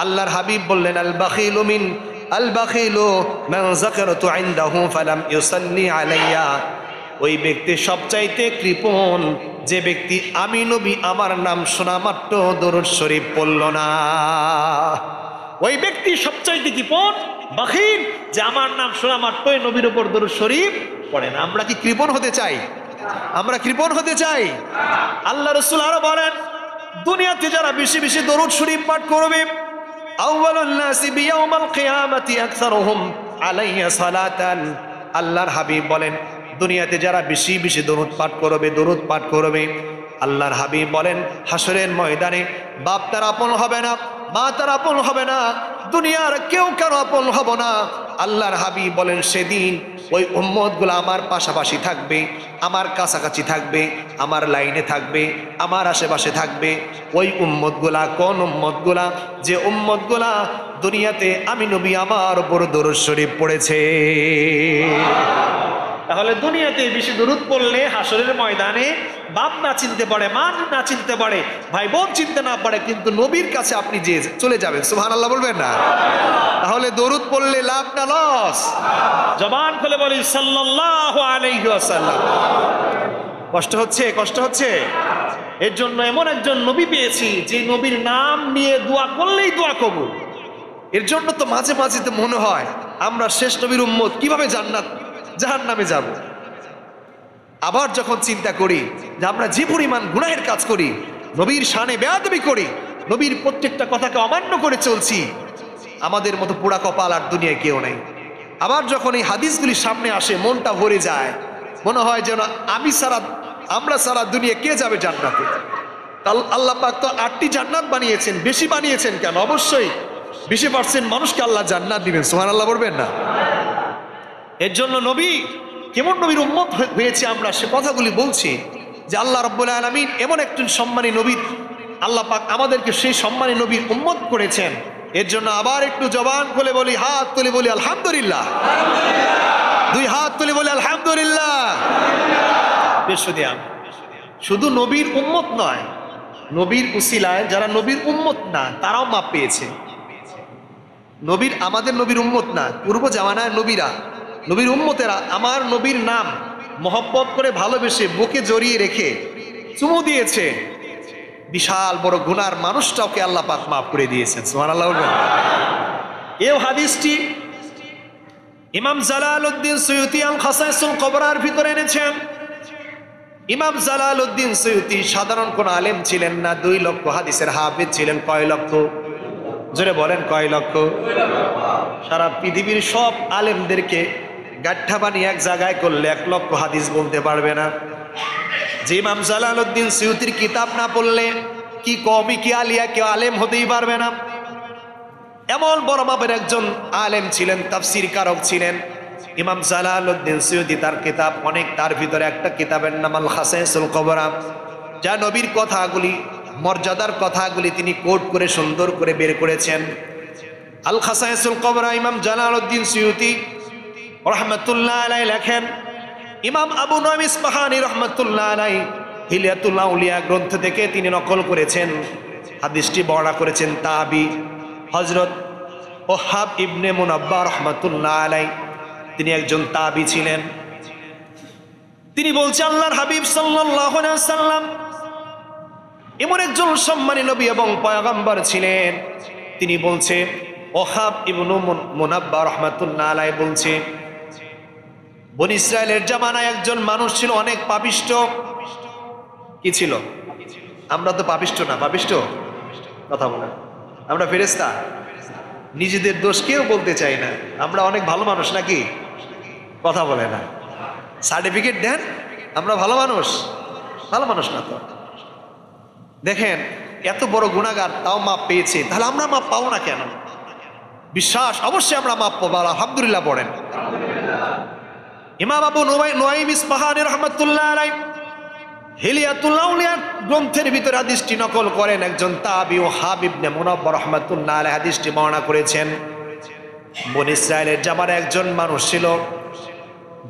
আল্লাহর হাবিব বললেন, আল বাখিলু মান যাকারতু ইনদাহু ফালাম ইউসাল্লি আলাইয়া, ওই ব্যক্তি সবচাইতে কৃপণ যে ব্যক্তি আমি নবী আমার নাম শোনা মাত্র দরুদ শরীফ পড়ল না। ওই ব্যক্তি সবচাইতে কৃপণ, বাখিল, যে আমার নাম শোনা মাত্রই নবীর উপর দরুদ শরীফ পড়ে না। আমরা কি কৃপণ হতে চাই? আমরা কৃপণ হতে চাই? আল্লাহ রাসূল আরো বলেন, দুনিয়াতে যারা বেশি বেশি দরুদ শরীফ পাঠ করবে, আউয়ালুন নাসি বিয়াউমিল কিয়ামাতি আকসারুহুম আলাইয়া সালাতান, আল্লাহর হাবিব বলেন দুনিয়াতে যারা বেশি বেশি দরুদ পাঠ করবে, আল্লাহর হাবিব বলেন হাসরের ময়দানে বাপ তার আপন হবে না, মা তার আপন হবে না, দুনিয়ার কেউ কারো আপন হবে না। আল্লাহর হাবিব বলেন সেদিন ওই উম্মতগুলো আমার পাশাপাশি থাকবে, আমার কাছাকাছি থাকবে, আমার লাইনে থাকবে, আমার আশেপাশে থাকবে। ওই উম্মতগুলা কোন উম্মতগুলা? যে উম্মতগুলা দুনিয়াতে আমি নবী আমার উপর দরুদ শরীফ পড়েছে। তাহলে দুনিয়াতে বেশি দরুদ পড়লে হাসরের ময়দানে বাপ না চিনতে পারে, মা না চিনতে পারে, ভাই বোন চিনতে না পারে, কিন্তু নবীর কাছে আপনি যে চলে যাবেন। সুবহানাল্লাহ বলবেন না? তাহলে দরুদ পড়লে লাভ না লস? জবান খুলে বলি সাল্লাল্লাহু আলাইহি ওয়াসাল্লাম। কষ্ট হচ্ছে? এর জন্য এমন একজন নবী পেয়েছি যে নবীর নাম নিয়ে দোয়া করলেই দোয়া কবুল। এর জন্য তো মাঝে মাঝে তো মনে হয় আমরা শেষ নবীর উম্মত, কিভাবে জাহান্নামে যাব। আবার যখন চিন্তা করি যে আমরা যে পরিমাণ গুনাহের কাজ করি, নবীর শানে বেয়াদবি করি, নবীর প্রত্যেকটা কথাকে অমান্য করে চলছি, আমাদের মতো পোড়া কপাল আর দুনিয়ায় কেউ নেই। আবার যখন এই হাদিসগুলি সামনে আসে মনটা ভরে যায়, মনে হয় যেন আমরা সারা দুনিয়া কে যাবে জান্নাতে। আল্লাহ পাক তো 8টি জান্নাত বানিয়েছেন, বেশি বানিয়েছেন কেন? অবশ্যই 20% মানুষকে আল্লাহ জান্নাত দিবেন। সুবহানাল্লাহ বলবেন না? এর জন্য নবী কেমন নবীর উম্মত হয়েছে আমরা সে কথাগুলি বলছি যে আল্লাহ রাব্বুল আলামিন এমন একজন সম্মানী নবী, আল্লাহ পাক আমাদেরকে সেই সম্মানী নবীর উম্মত করেছেন। এর জন্য আবার একটু জবান খুলে বলি, হাত তুলে বলি আলহামদুলিল্লাহ, দুই হাত তুলে বলি আলহামদুলিল্লাহ। শুধু নবীর উম্মত নয়, নবীর উসিলায় যারা নবীর উম্মত না তারাও মাপ পেয়েছে। আমাদের নবীর উম্মত না, পূর্ব জামানায় নবীর উম্মতেরা আমার নবীর নাম মহব্বত করে ভালোবেসে বুকে জড়িয়ে রেখে চুমু দিয়েছে, বিশাল বড় গুনার মানুষটাকে আল্লাহ পাক মাফ করে দিয়েছেন। সুবহানাল্লাহ বলবেন? এই হাদিসটি ইমাম জালালউদ্দিন সুয়ুতী আল খাসাইসুল কুবরার ভিতরে এনেছেন। ইমাম জালালউদ্দিন সুয়ুতী সাধারণ কোন আলেম ছিলেন না, 2 লক্ষ হাদিসের হাফেজ ছিলেন। কয় লক্ষ? জোরে বলেন কয় লক্ষ? সারা পৃথিবীর সব আলেমদেরকে গাঠা বানিয়ে এক জায়গায় করলে 1 লক্ষ হাদিস বলতে পারবে না। যে ইমাম জালালউদ্দিন সুয়ুতীর কিতাব না পড়লে কি কওমি কি আলিয়া কেউ আলেম হতেই পারবে না। এমন বড় মাপের একজন আলেম ছিলেন, তাফসীর কারক ছিলেন ইমাম জালালউদ্দিন সুয়ুতী। তার কিতাব অনেক, তার ভিতরে একটা কিতাবের নাম আল খাসাইসুল কুবরা, যা নবীর কথাগুলি, মর্যাদার কথাগুলি তিনি কোট করে সুন্দর করে বের করেছেন। আল খাসাইসুল কুবরা ইমাম জালালউদ্দিন সুয়ুতী রাহমাতুল্লাহ আলাইহি লেখেন। ইমাম আবু নুআইম ইসফাহানী রাহমাতুল্লাহ আলাইহি হিলিয়াতুল আউলিয়া গ্রন্থ থেকে তিনি নকল করেছেন। হাদিসটি বর্ণনা করেছেন তাবি হযরত ওহাব ইবনে মুনাব্বা রাহমাতুল্লাহ আলাইহি। তিনি একজন তাবি ছিলেন। তিনি বলছেন আল্লাহর হাবিব সাল্লাল্লাহু আলাইহি ওয়াসাল্লাম এমন একজন সম্মানী নবী এবং পয়গম্বর ছিলেন। তিনি বলছে, ওহাব ইবনে মুনাব্বা রাহমাতুল্লাহ আলাইহি বলছে, বনি ইসরায়েলের জামানায় একজন মানুষ ছিল অনেক পাপিষ্ট। কি ছিল? আমরা তো পাপিষ্ট না? পাপিষ্ট কথা বলেন? আমরা ফেরেশতা? নিজেদের দোষ কেউ বলতে চাই না। আমরা অনেক ভালো মানুষ নাকি? কথা বলে না। সার্টিফিকেট দেন আমরা ভালো মানুষ? ভালো মানুষ না তো। দেখেন এত বড় গুনাহগার তাও মাপ পেয়েছে, তাহলে আমরা মাপ পাবো না কেন? বিশ্বাস অবশ্যই আমরা মাপ পাবো। আলহামদুলিল্লাহ পড়েন। ইমাম আবু নুআইম ইসফাহানী রাহমাতুল্লাহ আলাইহি হিলিয়াতুল আউলিয়া গ্রন্থের ভিতরে হাদিসটি নকল করেন। একজন তাবি ওহাব ইবনে মুনাব্বা রাহমাতুল্লাহ আলাইহি হাদিসটি বর্ণনা করেছেন। বনি ইসরায়েলের জামানায় একজন মানুষ ছিল,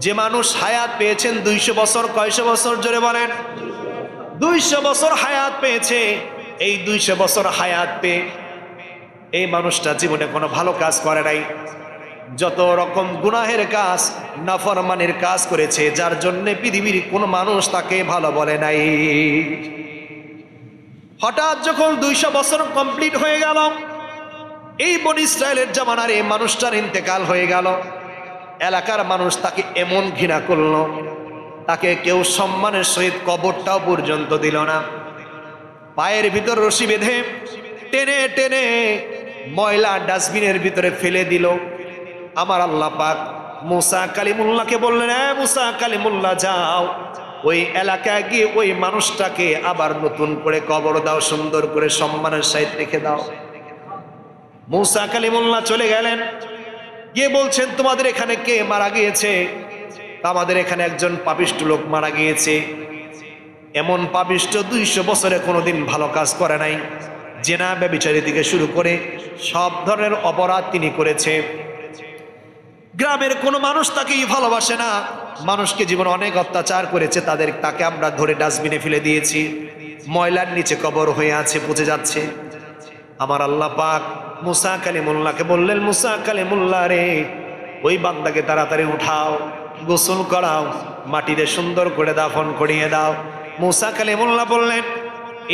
যে মানুষ হায়াত পেয়েছেন 200 বছর। কয়শো বছর? জোরে বলেন। 200 বছর হায়াত পেয়েছে। এই 200 বছর হায়াত পেয়ে এই মানুষটা জীবনে কোনো ভালো কাজ করে নাই, যত রকম গুনাহের কাজ, নাফরমানির কাজ করেছে, যার জন্য পৃথিবীর কোনো মানুষ তাকে ভালো বলে নাই। হঠাৎ যখন 200 বছর কমপ্লিট হয়ে গেল, এই বনি ইসরায়েলের জামানার এই মানুষটার ইন্তেকাল হয়ে গেল। এলাকার মানুষ তাকে এমন ঘৃণা করলো, তাকে কেউ সম্মানের সহিত কবরটাও পর্যন্ত দিল না। পায়ের ভিতর রশি বেঁধে টেনে টেনে ময়লা ডাস্টবিনের ভিতরে ফেলে দিল। আমার আল্লাহ পাক মুসা কালিমুল্লাহকে বললেন, মুসা কালিমুল্লাহ যাও ওই এলাকায় গিয়ে ওই মানুষটাকে আবার নতুন করে কবর দাও, সুন্দর করে সম্মানের সহিত রেখে দাও। মুসা কালিমুল্লাহ চলে গেলেন, গিয়ে বলছেন তোমাদের এখানে কে মারা গিয়েছে? আমাদের এখানে একজন পাপিষ্ঠ লোক মারা গিয়েছে। এমন পাপিষ্ঠ 200 বছরে কোনোদিন ভালো কাজ করে নাই, জেনা ব্যভিচারী থেকে শুরু করে সব ধরনের অপরাধ তিনি করেছে। গ্রামের কোনো মানুষ তাকেই ভালোবাসে না, মানুষকে জীবনে অনেক অত্যাচার করেছে, তাকে আমরা ধরে ডাস্টবিনে ফেলে দিয়েছি, ময়লার নিচে কবর হয়ে আছে, পচে যাচ্ছে। আমার আল্লাহ পাক মুসা কালিমুল্লাহকে বললেন, মুসা কালিমুল্লাহ রে, ওই বান্দাকে তাড়াতাড়ি উঠাও, গোসল করাও, মাটিতে সুন্দর করে দাফন করিয়ে দাও। মুসা কালিমুল্লাহ বললেন,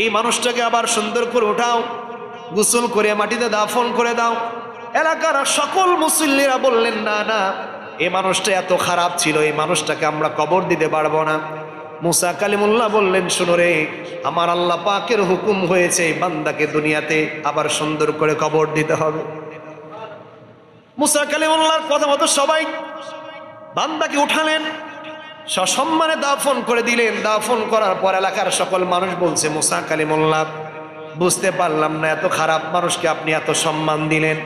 এই মানুষটাকে আবার সুন্দর করে উঠাও, গোসল করে মাটিতে দাফন করে দাও। এলাকার সকল মুসল্লিরা বললেন, না না, এই মানুষটা এত খারাপ ছিল, এই মানুষটাকে আমরা কবর দিতে পারবো না। মুসা কালিমুল্লাহ বললেন, শোনো রে, আমার আল্লাহ পাকের হুকুম হয়েছে এই বান্দাকে দুনিয়াতে আবার সুন্দর করে কবর দিতে হবে। মুসা কালিমুল্লাহর কথা মতো সবাই বান্দাকে উঠালেন, সসম্মানে দাফন করে দিলেন। দাফন করার পর এলাকার সকল মানুষ বলছে, মুসা কালিমুল্লাহ, বুঝতে পারলাম না এত খারাপ মানুষকে আপনি এত সম্মান দিলেন।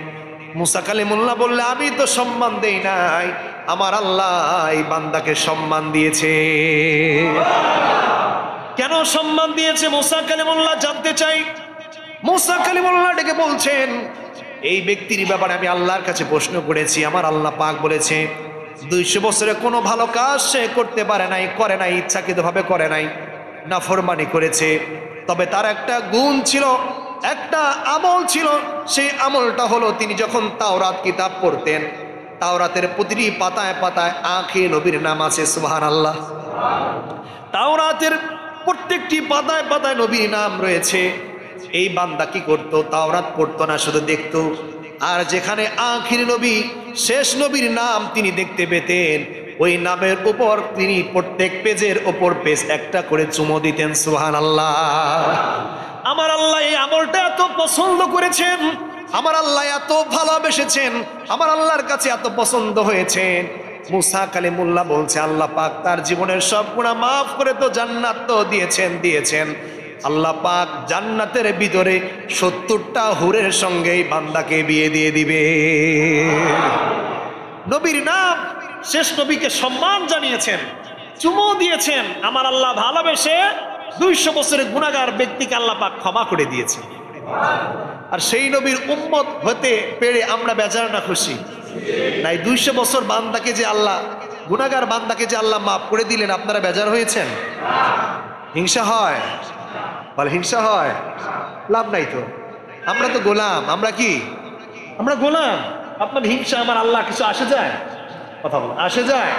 মুসা কালিমুল্লাহ বললে, আমি তো সম্মান দেই নাই, আমার আল্লাহ এই বান্দাকে সম্মান দিয়েছে। কেন সম্মান দিয়েছে মুসা কালিমুল্লাহ জানতে চাই। মুসা কালিমুল্লাহ ডেকে বলছেন, এই ব্যক্তির ব্যাপারে আমি আল্লাহর কাছে প্রশ্ন করেছি, আমার আল্লাহ পাক বলেছে 200 বছরে কোনো ভালো কাজ সে করতে পারে নাই, করে নাই, ইচ্ছাকৃতভাবে করে নাই, নাফরমানি করেছে। তবে তার একটা গুণ ছিল, একটা আমল ছিল, সেই আমলটা হলো তিনি যখন তাওরাত কিতাব পড়তেন, তাওরাতের প্রতিটি পাতায় পাতায় আখির নবীর নাম আছে, সুবহানাল্লাহ। তাওরাতের প্রত্যেকটি পাতায় পাতায় নবীর নাম রয়েছে। এই বান্দা কি করতো? তাওরাত পড়তো না, শুধু দেখতো। আর যেখানে আখির নবী, শেষ নবীর নাম তিনি দেখতে পেতেন, ওই নামের উপর তিনি প্রত্যেক পেজের উপর পেজ একটা করে চুমো দিতেন, সুবহানাল্লাহ। আমার আল্লাহ এই আমলটা এত পছন্দ করেছেন, আমার আল্লাহ এত ভালোবেসেছেন, আমার আল্লাহর কাছে এত পছন্দ হয়েছেন। মুসা কালিমুল্লাহ বলছে, আল্লাহ পাক তার জীবনের সব গুনাহ মাফ করে তো জান্নাত তো দিয়েছেন। আল্লাহ পাক জান্নাতের ভিতরে 70টা হুরের সঙ্গে এই বান্দাকে বিয়ে দিয়ে দিবে। নবীর নাম, শেষ নবীকে সম্মান জানিয়েছেন, চুমো দিয়েছেন। আমার আল্লাহ ভালোবেসে 200 বছরের গুনাহগার ব্যক্তিকে আল্লাহ পাক ক্ষমা করে দিয়েছে। আর সেই নবীর উম্মত হতে পেরে আমরা বেজার না খুশি? নাই 200 বছর বান্দাকে যে আল্লাহ, গুনাহগার বান্দাকে যে আল্লাহ মাফ করে দিলেন, আপনারা বেজার হয়েছেন? হিংসা হয়? বল, হিংসা হয়? লাভ নাই তো, আমরা তো গোলাম। আমরা কি? আমরা গোলাম। আপনার হিংসা আমার আল্লাহ কিছু আসে যায়? কথা বল, আসে যায়?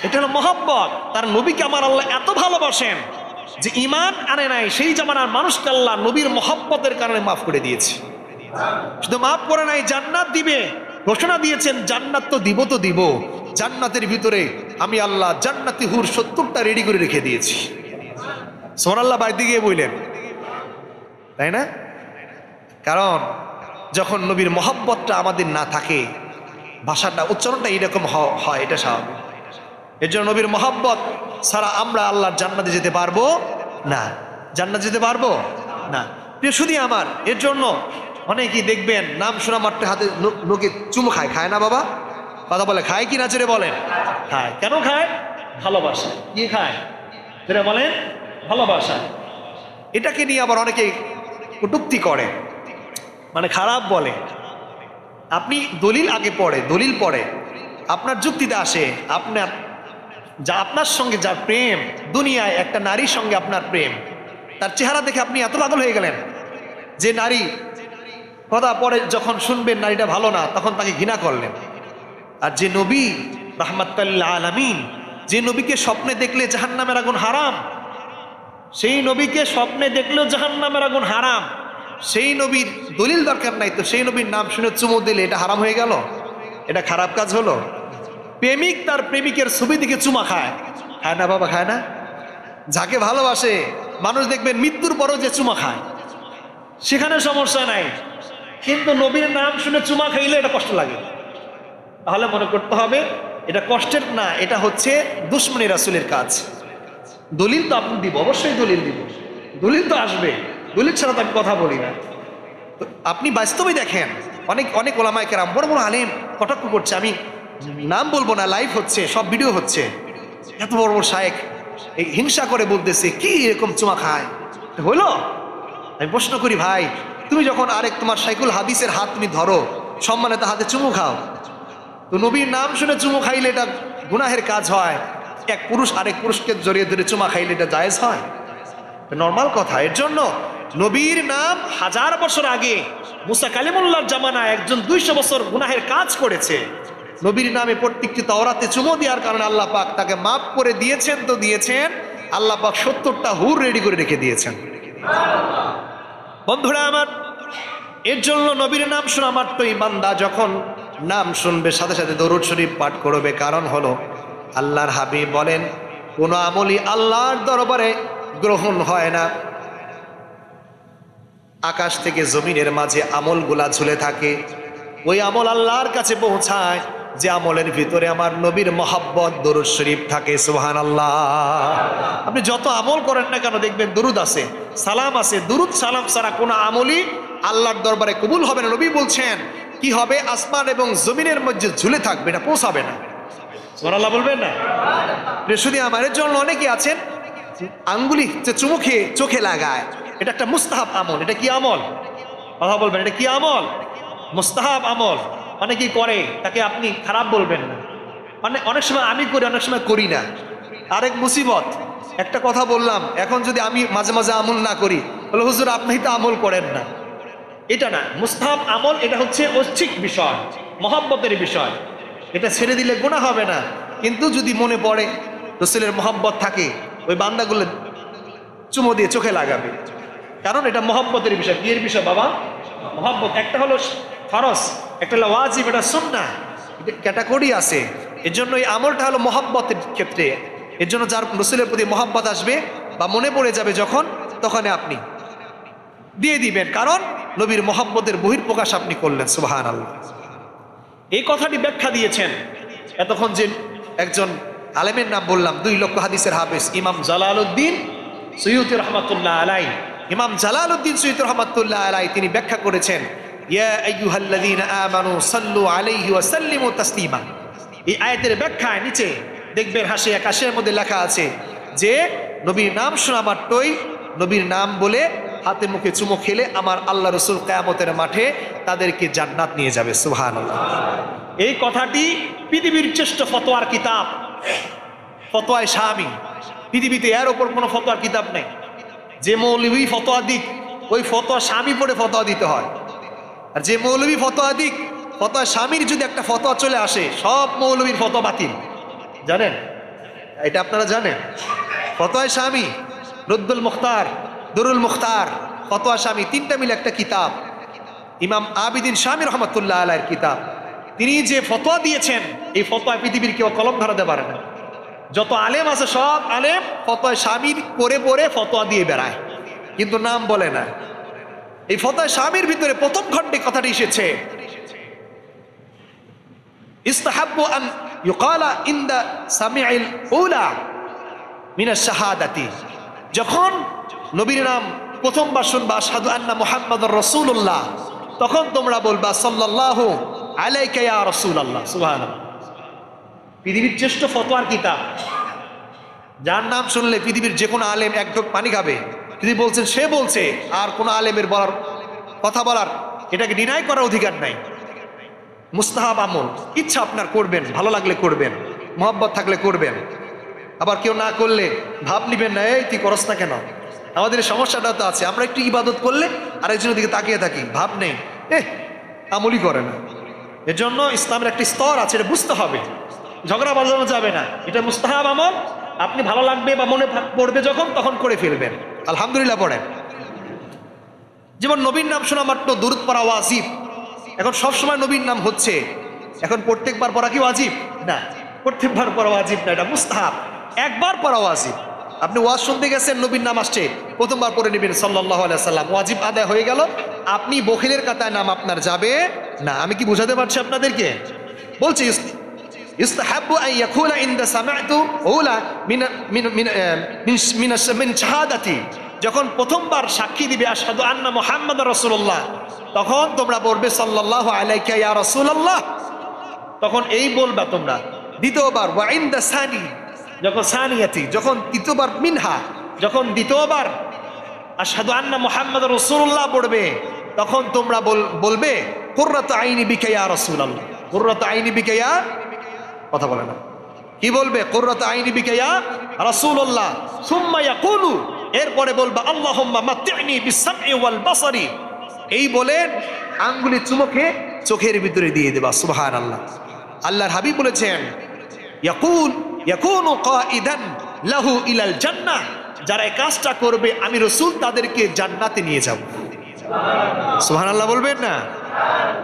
এটা হলো মহব্বত। তার নবীকে আমার আল্লাহ এত ভালোবাসেন যে ঈমান আনে নাই সেই জামানার মানুষকে আল্লাহ নবীর মহব্বতের কারণে মাফ করে দিয়েছে। শুধু মাফ করে নাই, জান্নাত দিবে ঘোষণা দিয়েছেন। জান্নাত তো দিব, জান্নাতের ভিতরে আমি আল্লাহ জান্নাতি হুর 70টা রেডি করে রেখে দিয়েছি। সুবহানাল্লাহ, বাড়িতে গিয়ে বললেন, তাই না? কারণ যখন নবীর মহব্বতটা আমাদের না থাকে, ভাষাটা, উচ্চারণটা এইরকম হয়, এটা স্বাভাবিক। এর জন্য নবীর মহব্বত ছাড়া আমরা আল্লাহর জান্নাতে যেতে পারবো না। জান্নাত যেতে পারবো না। প্রিয় শুধু আমার, এর জন্য অনেকেই দেখবেন নাম শোনা মাত্র হাতে লোকে চুমু খায় না বাবা? কথা বলে, খায় কি না জোরে বলেন? খায়। কেন খায়? ভালোবাসা। কি খায় জোরে বলেন? ভালোবাসা। এটাকে নিয়ে আবার অনেকে কটূক্তি করে, মানে খারাপ বলে। আপনি দলিল আগে পড়ে, দলিল পড়ে, আপনার যুক্তিতে আসে, আপনার সঙ্গে যার প্রেম, দুনিয়ায় একটা নারীর সঙ্গে আপনার প্রেম, তার চেহারা দেখে আপনি এত পাগল হয়ে গেলেন যে নারী কথা পরে যখন শুনবেন নারীটা ভালো না, তখন তাকে ঘৃণা করলেন। আর যে নবী রাহমাতুল লিল আলামিন, যে নবীকে স্বপ্নে দেখলে জাহান্নামের আগুন হারাম, সেই নবীকে স্বপ্নে দেখলেও জাহান্নামের আগুন হারাম, সেই নবীর দলিল দরকার নাই তো সেই নবীর নাম শুনে চুমু দিলে এটা হারাম হয়ে গেল? এটা খারাপ কাজ হলো? প্রেমিক তার প্রেমিকের ছবি দিকে চুমা খায় না বাবা? খায় না? যাকে ভালোবাসে মানুষ দেখবেন মৃত্যুর পরও যে চুমা খায়, সেখানে সমস্যা নাই, কিন্তু নবীর নাম শুনে চুমা খাইলে এটা কষ্ট লাগে। তাহলে মনে করতে হবে এটা কষ্টের না, এটা হচ্ছে দুশ্মনী রাসূলের কাজ। দলিল তো আপনি দিব, অবশ্যই দলিল দিব, দলিল তো আসবে, দলিল ছাড়া তো আমি কথা বলি না। তো আপনি বাস্তবে দেখেন অনেক অনেক ওলামায়ে কেরাম বড় বড় আলেম কটাক্ষ করছে, আমি নাম বলবো না, লাইভ হচ্ছে, সব ভিডিও হচ্ছে, এত বড় বড় শায়েখ এই হিংসা করে বলতেছে কি এরকম চুমা খায় হলো। আমি প্রশ্ন করি, ভাই তুমি যখন আরেক তোমার শাইখুল হাদিসের হাত তুমি ধরো, সম্মানে তো হাতে চুমু খাও, তো নবীর নাম শুনে চুমু খাইলে এটা গুনাহের কাজ হয়, এক পুরুষ আরেক পুরুষকে জড়িয়ে ধরে চুমা খাইলে এটা জায়েজ হয়? নর্মাল কথা। এর জন্য নবীর নাম 1000 বছর আগে মুসা কালিমুল্লাহর জামানায় একজন 200 বছর গুনাহের কাজ করেছে, নবীর নামে প্রত্যেকটি তাওরাতে চুমো দেওয়ার কারণে আল্লাহ পাক তাকে মাফ করে দিয়েছেন। তো দিয়েছেন, আল্লাহ পাক 70টা হুর রেডি করে রেখে দিয়েছেন। বন্ধুরা আমার, এর জন্য নবীর নাম শোনা মাত্রই বান্দা যখন নাম শুনবে সাথে সাথে দরুদ শরীফ পাঠ করবে। কারণ হলো আল্লাহর হাবিব বলেন, কোন আমলই আল্লাহর দরবারে গ্রহণ হয় না। আকাশ থেকে জমিনের মাঝে আমলগুলা ঝুলে থাকে, ওই আমল আল্লাহর কাছে পৌঁছায় যে আমলের ভিতরে আমার নবীর মহব্বত দরুদ শরীফ থাকে। সুবহানাল্লাহ। আপনি যত আমল করেন না কেন দেখবেন দরুদ আছে, সালাম আছে, দরুদ সালাম ছাড়া কোনো আমলই আল্লাহর দরবারে কবুল হবে না। নবী বলছেন কি হবে, আসমান এবং জমিনের মধ্যে ঝুলে থাকবে, এটা পৌঁছাবে না। সুবহানাল্লাহ বলবেন না? শুধু আমার জন্য অনেকে আছেন আঙ্গুলি চুমু খেয়ে চোখে লাগায়, এটা একটা মুস্তাহাব আমল। এটা কি আমল? কথা বলবেন, এটা কি আমল? মুস্তাহাব আমল। অনেকেই করে, তাকে আপনি খারাপ বলবেন না। মানে অনেক সময় আমি করি, অনেক সময় করি না। আরেক মুসিবত, একটা কথা বললাম, এখন যদি আমি মাঝে মাঝে আমল না করি, বলে হুজুর আপনি তো আমল করেন না। এটা না, মুস্তাহাব আমল এটা হচ্ছে ঐচ্ছিক বিষয়, মহব্বতের বিষয়, এটা ছেড়ে দিলে গুনাহ হবে না। কিন্তু যদি মনে পড়ে রাসূলের মহব্বত থাকে, ওই বান্দাগুলো চুমো দিয়ে চোখে লাগাবে, কারণ এটা মহব্বতের বিষয়। কি এর বিষয় বাবা? মহব্বত। একটা হলো ফরজ, একটা হলো ওয়াজিব, এটা সুন্নাহ, ক্যাটাগরি আছে। এর জন্য এই আমলটা হলো মহব্বতের ক্ষেত্রে। এর জন্য যার রাসূলের প্রতি মহব্বত আসবে বা মনে পড়ে যাবে যখন, তখন আপনি দিয়ে দিবেন, কারণ নবীর মহব্বতের বহিঃপ্রকাশ আপনি করলেন। সুবহানাল্লাহ। এই কথাটি ব্যাখ্যা দিয়েছেন এতক্ষণ যে একজন আলেমের নাম বললাম, 2 লক্ষ হাদিসের হাফেজ ইমাম জালালউদ্দিন সুয়ুতী রাহমাতুল্লাহ আলাইহি। ইমাম জালালউদ্দিন সুয়ুতী রাহমাতুল্লাহ আলাইহি তিনি ব্যাখ্যা করেছেন, ইয়া আইয়ুহাল্লাযীনা আমানু সাল্লু আলাইহি ওয়া সাল্লিমু তাসলিমা। এই আয়াতের ব্যাখ্যায় নিচে দেখবেন হাসি আকাশের মধ্যে লেখা আছে যে নবীর নাম শোনা মাত্রই, নবীর নাম বলে হাতে মুখে চুমো খেলে আমার আল্লাহ রাসূল কিয়ামতের মাঠে তাদেরকে জান্নাত নিয়ে যাবে। সুবহানাল্লাহ। এই কথাটি পৃথিবীর শ্রেষ্ঠ ফতোয়ার কিতাব ফতোয়ায়ে শামী, পৃথিবীতে এর ওপর কোনো ফতোয়ার কিতাব নেই। যে মৌলবী ফতোয়া দিক, ওই ফতোয়া শামী পড়ে ফতোয়া দিতে হয়। আর যে মৌলবী ফতোয়া দিক, ফতোয়া শামীর যদি একটা ফতোয়া চলে আসে, সব মৌলবীর ফতোয়া বাতিল। জানেন এটা? আপনারা জানেন? ফতোয়া শামী, রদ্দুল মুখতার, দুরুল মুখতার, ফতোয়া শামী, 3টা মিলে একটা কিতাব। ইমাম আবিদিন শামী রহমাতুল্লাহ আলাইহির কিতাব। তিনি যে ফতোয়া দিয়েছেন, এই ফতোয়া পৃথিবীর কেউ কলম ধরাতে পারে না। যত আলেম আছে সব আলেম ফতোয়া শামীর পড়ে পড়ে ফতোয়া দিয়ে বেড়ায়, কিন্তু নাম বলে না। এই ফতোয়া শামীর ভিতরে প্রথম খণ্ডে কথাটি এসেছে, ইস্তাহাব্বু আন ইউকালা ইনদা সামিউল উলা মিনাশ শাহাদাতি। যখন নবীর নাম প্রথমবার শুনবা আশহাদু আন্না মুহাম্মাদুর রাসূলুল্লাহ, তখন তোমরা বলবা সাল্লাল্লাহু আলাইকা ইয়া রাসূলুল্লাহ। সুবহানাল্লাহ। পৃথিবীর শ্রেষ্ঠ ফতোয়ার কিতাব, যার নাম শুনলে পৃথিবীর যে কোনো আলেম এক ঢোক পানি খাবে। তিনি বলছেন, সে বলছে, আর কোনো আলেমের বলার কথা বলার, এটাকে ডিনাই করার অধিকার নাই। মুস্তাহাব আমল, ইচ্ছা আপনার করবেন, ভালো লাগলে করবেন, মহব্বত থাকলে করবেন। আবার কেউ না করলে ভাব নিবেন না, এই তুই করস না কেন। আমাদের এই সমস্যাটা তো আছে, আমরা একটু ইবাদত করলে আরেকজনের দিকে তাকিয়ে থাকি, ভাব নেই, আমলই করে না। এর জন্য ইসলামের একটি স্তর আছে, এটা বুঝতে হবে, ঝগড়া বাজানো যাবে না। এটা মুস্তাহাব আমল, আপনি ভালো লাগবে বা মনে পড়বে যখন, তখন করে ফেলবেন। আলহামদুলিল্লাহ পড়েন। যেমন নবীর নাম শোনা মাত্র দরুদ পড়া ওয়াজিব। এখন সব সময় নবীর নাম হচ্ছে, এখন প্রত্যেকবার পড়া কি ওয়াজিব? না, প্রত্যেকবার পড়া ওয়াজিব না, এটা মুস্তাহাব। একবার পড়া ওয়াজিব, আপনি ওয়াজ শুনতে গেছেন, নবীর নাম আসছে, প্রথমবার পড়ে নেবেন সাল্লাল্লাহু আলাইহি সাল্লাম, ওয়াজিব আদায় হয়ে গেল। আপনি বখিলের কাতায় নাম আপনার যাবে না। আমি কি বোঝাতে পারছি আপনাদেরকে? বলছি ইস্তাহাব্বু আন ইয়াকুলা ইনদা সামা'তু উলা মিন শাহাদাতি, যখন প্রথমবার সাক্ষী দিবে আশহাদু আন্না মুহাম্মাদুর রাসূলুল্লাহ, তখন তোমরা বলবে সাল্লাল্লাহু আলাইকা ইয়া রাসূলুল্লাহ, তখন এই বলবা তোমরা। দ্বিতীয়বার ওয়া ইনদা সানি, যখন সানিয়াতি, যখন তৃতীয়বার মিনহা, যখন দ্বিতীয়বার আশহাদু আন্না মুহাম্মাদুর রাসূলুল্লাহ পড়বে, তখন তোমরা বলবে কুররাতু আইনি বিকা ইয়া রাসূলুল্লাহ, কুররাতু আইনি বিকা ইয়া, কথা বলে না, কি বলবে? কুররাতু আইনি বিকা ইয়া রাসূলুল্লাহ। সুম্মা ইয়াকুলু, এরপরে বলবা আল্লাহুম্মা মাত্তি'নি বিস-সাম'i ওয়াল বাসারি, এই বলে আঙ্গুলি চুমুকে চোখের ভিতরে দিয়ে দেবা। সুবহানাল্লাহ। আল্লাহর হাবিব বলেছেন ইয়াকুনু কাইদান লাহু ইলাল জান্নাহ, যারা এই কাজটা করবে আমি রাসূল তাদেরকে জান্নাতে নিয়ে যাব। সুবহানাল্লাহ বলবেন না?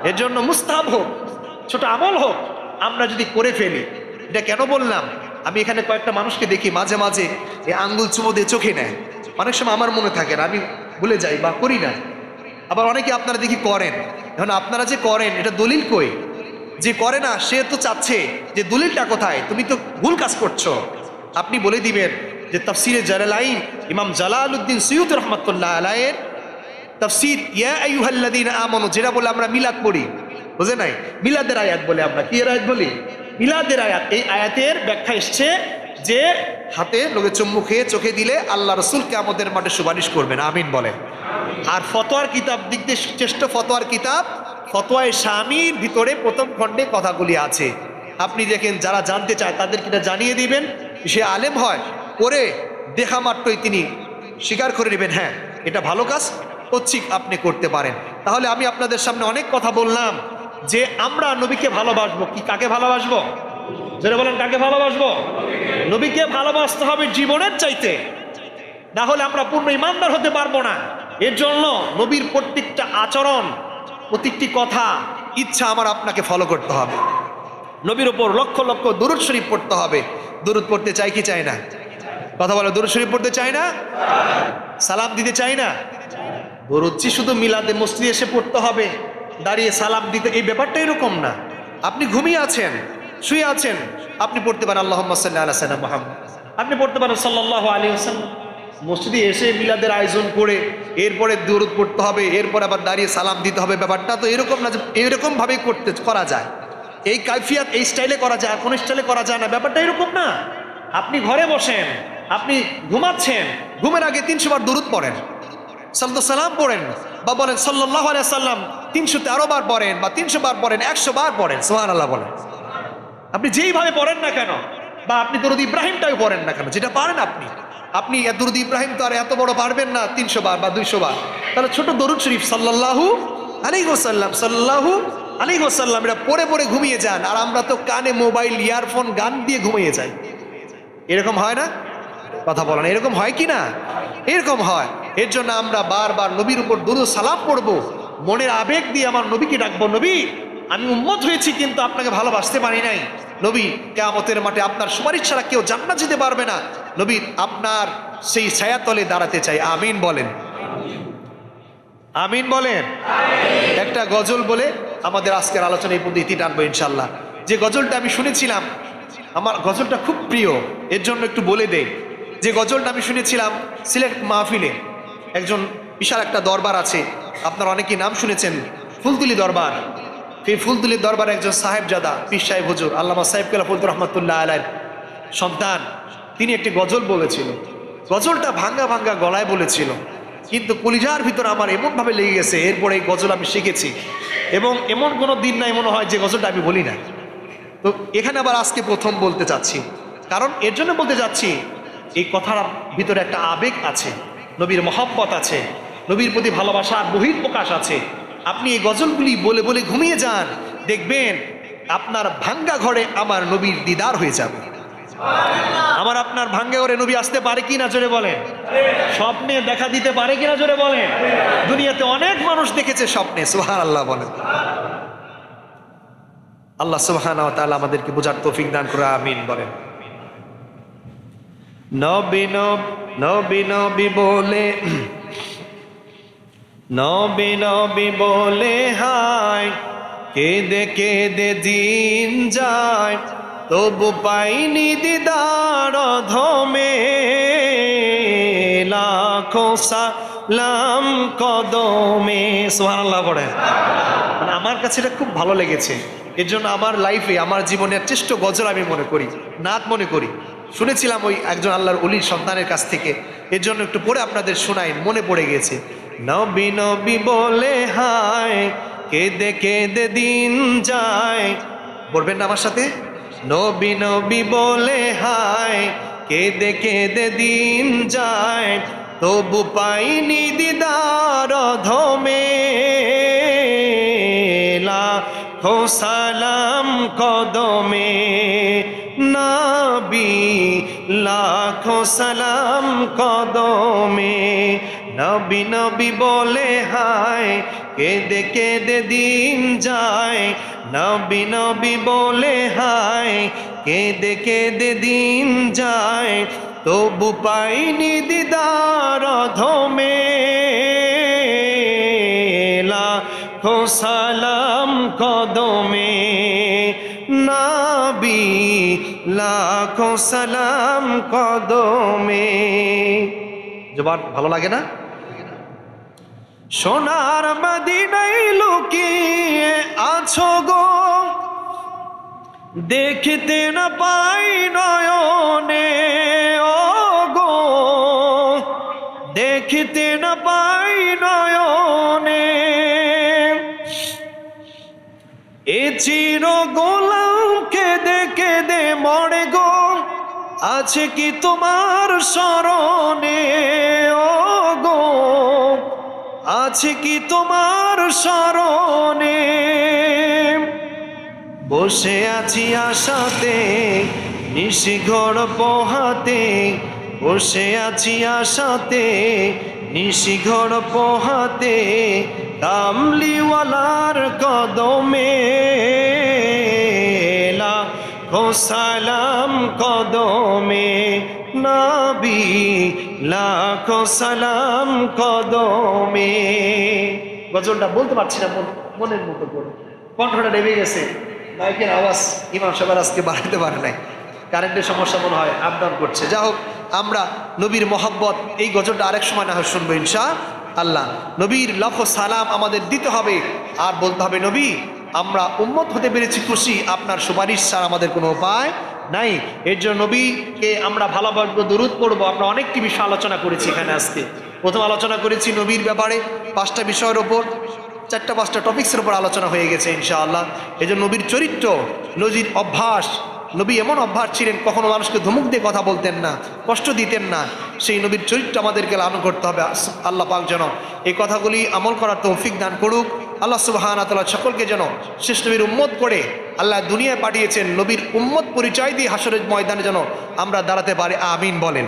এর জন্য মুস্তাহাব হোক, ছোট আমল হোক, আমরা যদি করে ফেলি, এটা কেন বললাম, আমি এখানে কয়েকটা মানুষকে দেখি মাঝে মাঝে এই আঙ্গুল চুমো দিয়ে চোখে নেয়, অনেক সময় আমার মনে থাকে না, আমি ভুলে যাই বা করি না। আবার অনেকে আপনারা দেখি করেন। এখন আপনারা যে করেন এটা দলিল কই? যে করে না সে তো চাচ্ছে যে দলিলটা কোথায়, তুমি তো ভুল কাজ করছো। আপনি বলে দিবেন যে তাফসিরে জালালাইন ইমাম জালালউদ্দিন সুয়ুতী রাহমাতুল্লাহ আলাইহির তাফসির ইয়া আইয়ুহাল্লাযীনা আমানু, যেটা বলে আমরা মিলাদ পড়ি, বুঝে নাই? মিলাদের আয়াত বলে আমরা, কি আয়াত বলি? মিলাদের আয়াত। এই আয়াতের ব্যাখ্যা এসছে যে হাতে লোকে চুম্বু খেয়ে চোখে দিলে আল্লাহ রাসূল কিয়ামতের মাঠে সুপারিশ করবেন। আমিন বলেন। আর ফতোয়ার কিতাব দিক দিয়ে শ্রেষ্ঠ ফতোয়ার কিতাব ফতোয়ায়ে শামীর ভিতরে প্রথম খণ্ডে কথাগুলি আছে। আপনি দেখেন, যারা জানতে চায় তাদেরকে এটা জানিয়ে দিবেন। সে আলেম হয়, করে দেখা মাত্রই তিনি স্বীকার করে নেবেন, হ্যাঁ এটা ভালো কাজ করছি, আপনি করতে পারেন। তাহলে আমি আপনাদের সামনে অনেক কথা বললাম যে আমরা নবীকে ভালোবাসবো। কি কাকে ভালোবাসবো? যারা বলেন কাকে ভালোবাসবো? নবীকে ভালোবাসতে হবে জীবনের চাইতে, না হলে আমরা পূর্ণ ইমানদার হতে পারবো না। এর জন্য নবীর প্রত্যেকটা আচরণ, প্রত্যেকটি কথা, ইচ্ছা আমার আপনাকে ফলো করতে হবে। নবীর উপর লক্ষ লক্ষ দুরূদ শরীফ পড়তে হবে। দুরূদ পড়তে চাই কি চাই না? কথা বলো, দুরূদ শরীফ পড়তে চাই না? সালাম দিতে চাই না? দুরূদ শুধু মিলাদে মসজিদে এসে পড়তে হবে, দাঁড়িয়ে সালাম দিতে, এই ব্যাপারটা এরকম না। আপনি ঘুমিয়ে আছেন, শুয়ে আছেন, আপনি পড়তে পারেন আল্লাহুম্মা সাল্লি আলা সাইয়্যিদিনা মুহাম্মদ, আপনি পড়তে পারেন সাল্লাল্লাহু আলাইহি ওয়াসাল্লাম। মসজিদে এসে মিলাদের আয়োজন করে এরপরে দুরূদ পড়তে হবে, এরপর আবার দাঁড়িয়ে সালাম দিতে হবে, ব্যাপারটা তো এরকম না যে এরকম ভাবে করা যায়, এই কাইফিয়াত এই স্টাইলে করা যায়, কোন স্টাইলে করা যায় না, ব্যাপারটা এরকম না। আপনি ঘরে বসেন, আপনি ঘুমাচ্ছেন, ঘুমের আগে 300 বার দুরূদ পড়েন, সালাম পড়েন, বা বলেন সাল্লাল্লাহু আলাইহি ওয়াসাল্লাম 313 বার পড়েন, বা 300 বার পড়েন, 100 বার পড়েন, সুবহানাল্লাহ বলেন। আপনি যেইভাবে পড়েন না কেন, বা আপনি দরুদ ইব্রাহিমটাও পড়েন না কেন, যেটা পারেন আপনি দরুদ ইব্রাহিম তো আর এত বড় পারবেন না 300 বার বা 200 বার, তাহলে ছোট দরুদ শরীফ সাল্লাল্লাহু আলাইহি ওয়াসাল্লাম, সাল্লাল্লাহু আলাইহি ওয়াসাল্লাম, এটা পড়ে পড়ে ঘুমিয়ে যান। আর আমরা তো কানে মোবাইল, ইয়ারফোন, গান দিয়ে ঘুমিয়ে যাই। এরকম হয় না? কথা বলেন, এরকম হয় কি না? এরকম হয়। এর জন্য আমরা বারবার নবীর উপর দুরূদ সালাম পড়বো, মনের আবেগ দিয়ে আমার নবীকে ডাকবো, নবী আমি উম্মত হয়েছি কিন্তু আপনাকে ভালোবাসতে পারি নাই। নবী কিয়ামতের মাঠে আপনার সুপারিশ ছাড়া কেউ জান্নাত যেতে পারবে না। নবী আপনার সেই ছায়াতলে দাঁড়াতে চাই। আমিন বলেন, আমিন বলেন। একটা গজল বলে আমাদের আজকের আলোচনা এই পর্যন্ত টানবো ইনশাল্লাহ। যে গজলটা আমি শুনেছিলাম, আমার গজলটা খুব প্রিয়, এর জন্য একটু বলে দেই। যে গজলটা আমি শুনেছিলাম সিলেট মাহফিলে, একজন বিশাল একটা দরবার আছে, আপনারা অনেকেই নাম শুনেছেন, ফুলতুলি দরবার। এই ফুলতুলির দরবারে একজন সাহেবজাদা পীর সাহেব হুজুর আল্লামা সাহেব কেলাফুদ্দুর রহমাতুল্লাহ আলাইহির সন্তান, তিনি একটি গজল বলেছিল। গজলটা ভাঙ্গা ভাঙ্গা গলায় বলেছিল, কিন্তু কলিজার ভিতর আমার এমনভাবে লেগে গেছে, এরপরে এই গজল আমি শিখেছি, এবং এমন কোনো দিন নাই মনে হয় যে গজলটা আমি বলি না। তো এখানে আবার আজকে প্রথম বলতে চাচ্ছি, কারণ এর জন্য বলতে চাচ্ছি, এই কথার ভিতরে একটা আবেগ আছে, নবীর মহব্বত আছে, নবীর প্রতি ভালোবাসার বহিঃপ্রকাশ আছে। আপনি এই গজলগুলি বলে বলে ঘুমিয়ে যান, দেখবেন আপনার ভাঙ্গা ঘরে আমার নবীর দিদার হয়ে যাবে। আমার আপনার ভাঙ্গা ঘরে নবী আসতে পারে কিনা জোরে বলেন? স্বপ্নে দেখা দিতে পারে কিনা জোরে বলেন? দুনিয়াতে অনেক মানুষ দেখেছে স্বপ্নে, সুবহানাল্লাহ বলেন। আল্লাহ সুবহানাহু ওয়া তাআলা আমাদেরকে বোঝার তৌফিক দান করে, আমিন বলেন। নবী নবী নবী বলে, নবী নবী বলে হায়, কেঁদে কেঁদে দিন যায়, তবু পাইনি দিদার ধমে, লাখো সালাম কদমে। সুবহানাল্লাহ পড়ে। মানে আমার কাছে এটা খুব ভালো লেগেছে, এর জন্য আমার লাইফে, আমার জীবনের শ্রেষ্ঠ গজল আমি মনে করি, নাত মনে করি। শুনেছিলাম ওই একজন আল্লাহর ওলির সন্তানের কাছ থেকে, এর জন্য একটু পড়ে আপনাদের শোনাই, মনে পড়ে গেছে। নবী নবী বলে হায়, কেঁদে কেঁদে দিন যায়। বলবেন না আমার সাথে? নবী নবী বলে হায়, কেঁদে কেঁদে দিন যায়, তবু পাইনি দিদার ধমে, লাখো সালাম কদমে, নবী লাখো সালাম কদমে। নবী নবী বলে হায়, কেঁদে কেঁদে দিন যায়, নবী নবী বলে হায়, কেঁদে কেঁদে দিন যায়, তবু পাইনি দিদার ধমে, লাখো সালাম কদমে, নবী লাখো সালাম কদমে। জবান ভালো লাগে না? সোনার মদিনায় লুকিয়ে আছো গো, দেখতে না পাই নয়নে, ও গো দেখতে না পাই নয়নে, এ চির গোলাম কেঁদে কেঁদে মরে গো, আছে কি তোমার স্মরণে, ও গো আছে কি তোমার স্মরণে, বসে আছি আশাতে নিশিঘর পোহাতে, বসে আছি আশাতে নিশিঘর পোহাতে, কামলিওয়ালার কদমে, লাখো সালাম কদমে, নবী লাখো সালাম কদমে। গজলটা বলতে পারছি না মনের মতো করে, কণ্ঠটা নেমে গেছে, মাইকের আওয়াজ ইমাম সাহেব আজকে বাড়াতে পারে নাই, কারেন্টের সমস্যা মনে হয়, আপ ডাউন করছে। যা হোক, আমরা নবীর মহব্বত এই গজলটা আরেক সময় না হয় শুনবো ইনশাআল্লাহ। নবীর লাখো সালাম আমাদের দিতে হবে, আর বলতে হবে নবী আমরা উম্মত হতে পেরেছি খুশি, আপনার সুপারিশ ছাড়া আমাদের কোনো উপায় নাই। এর জন্য নবীকে আমরা ভালোভাবে দরুদ পড়বো। আমরা অনেকটি বিষয় আলোচনা করেছি এখানে আজকে। প্রথম আলোচনা করেছি নবীর ব্যাপারে 5টা বিষয়ের ওপর, 4-5টা টপিক্সের উপর আলোচনা হয়ে গেছে ইনশাআল্লাহ। এই জন্য নবীর চরিত্র, নবীর অভ্যাস, নবী এমন অভ্যাস ছিলেন কখনো মানুষকে ধমক দিয়ে কথা বলতেন না, কষ্ট দিতেন না। সেই নবীর চরিত্র আমাদেরকে লালন করতে হবে। আল্লাহ পাক যেন এই কথাগুলি আমল করার তৌফিক দান করুক। আল্লাহ সুবহানাহু ওয়া তাআলা সকলকে যেন শেষ নবীর উম্মত করে আল্লাহ দুনিয়ায় পাঠিয়েছেন, নবীর উম্মত পরিচয় দিয়ে হাসরের ময়দানে যেন আমরা দাঁড়াতে পারি। আমিন বলেন।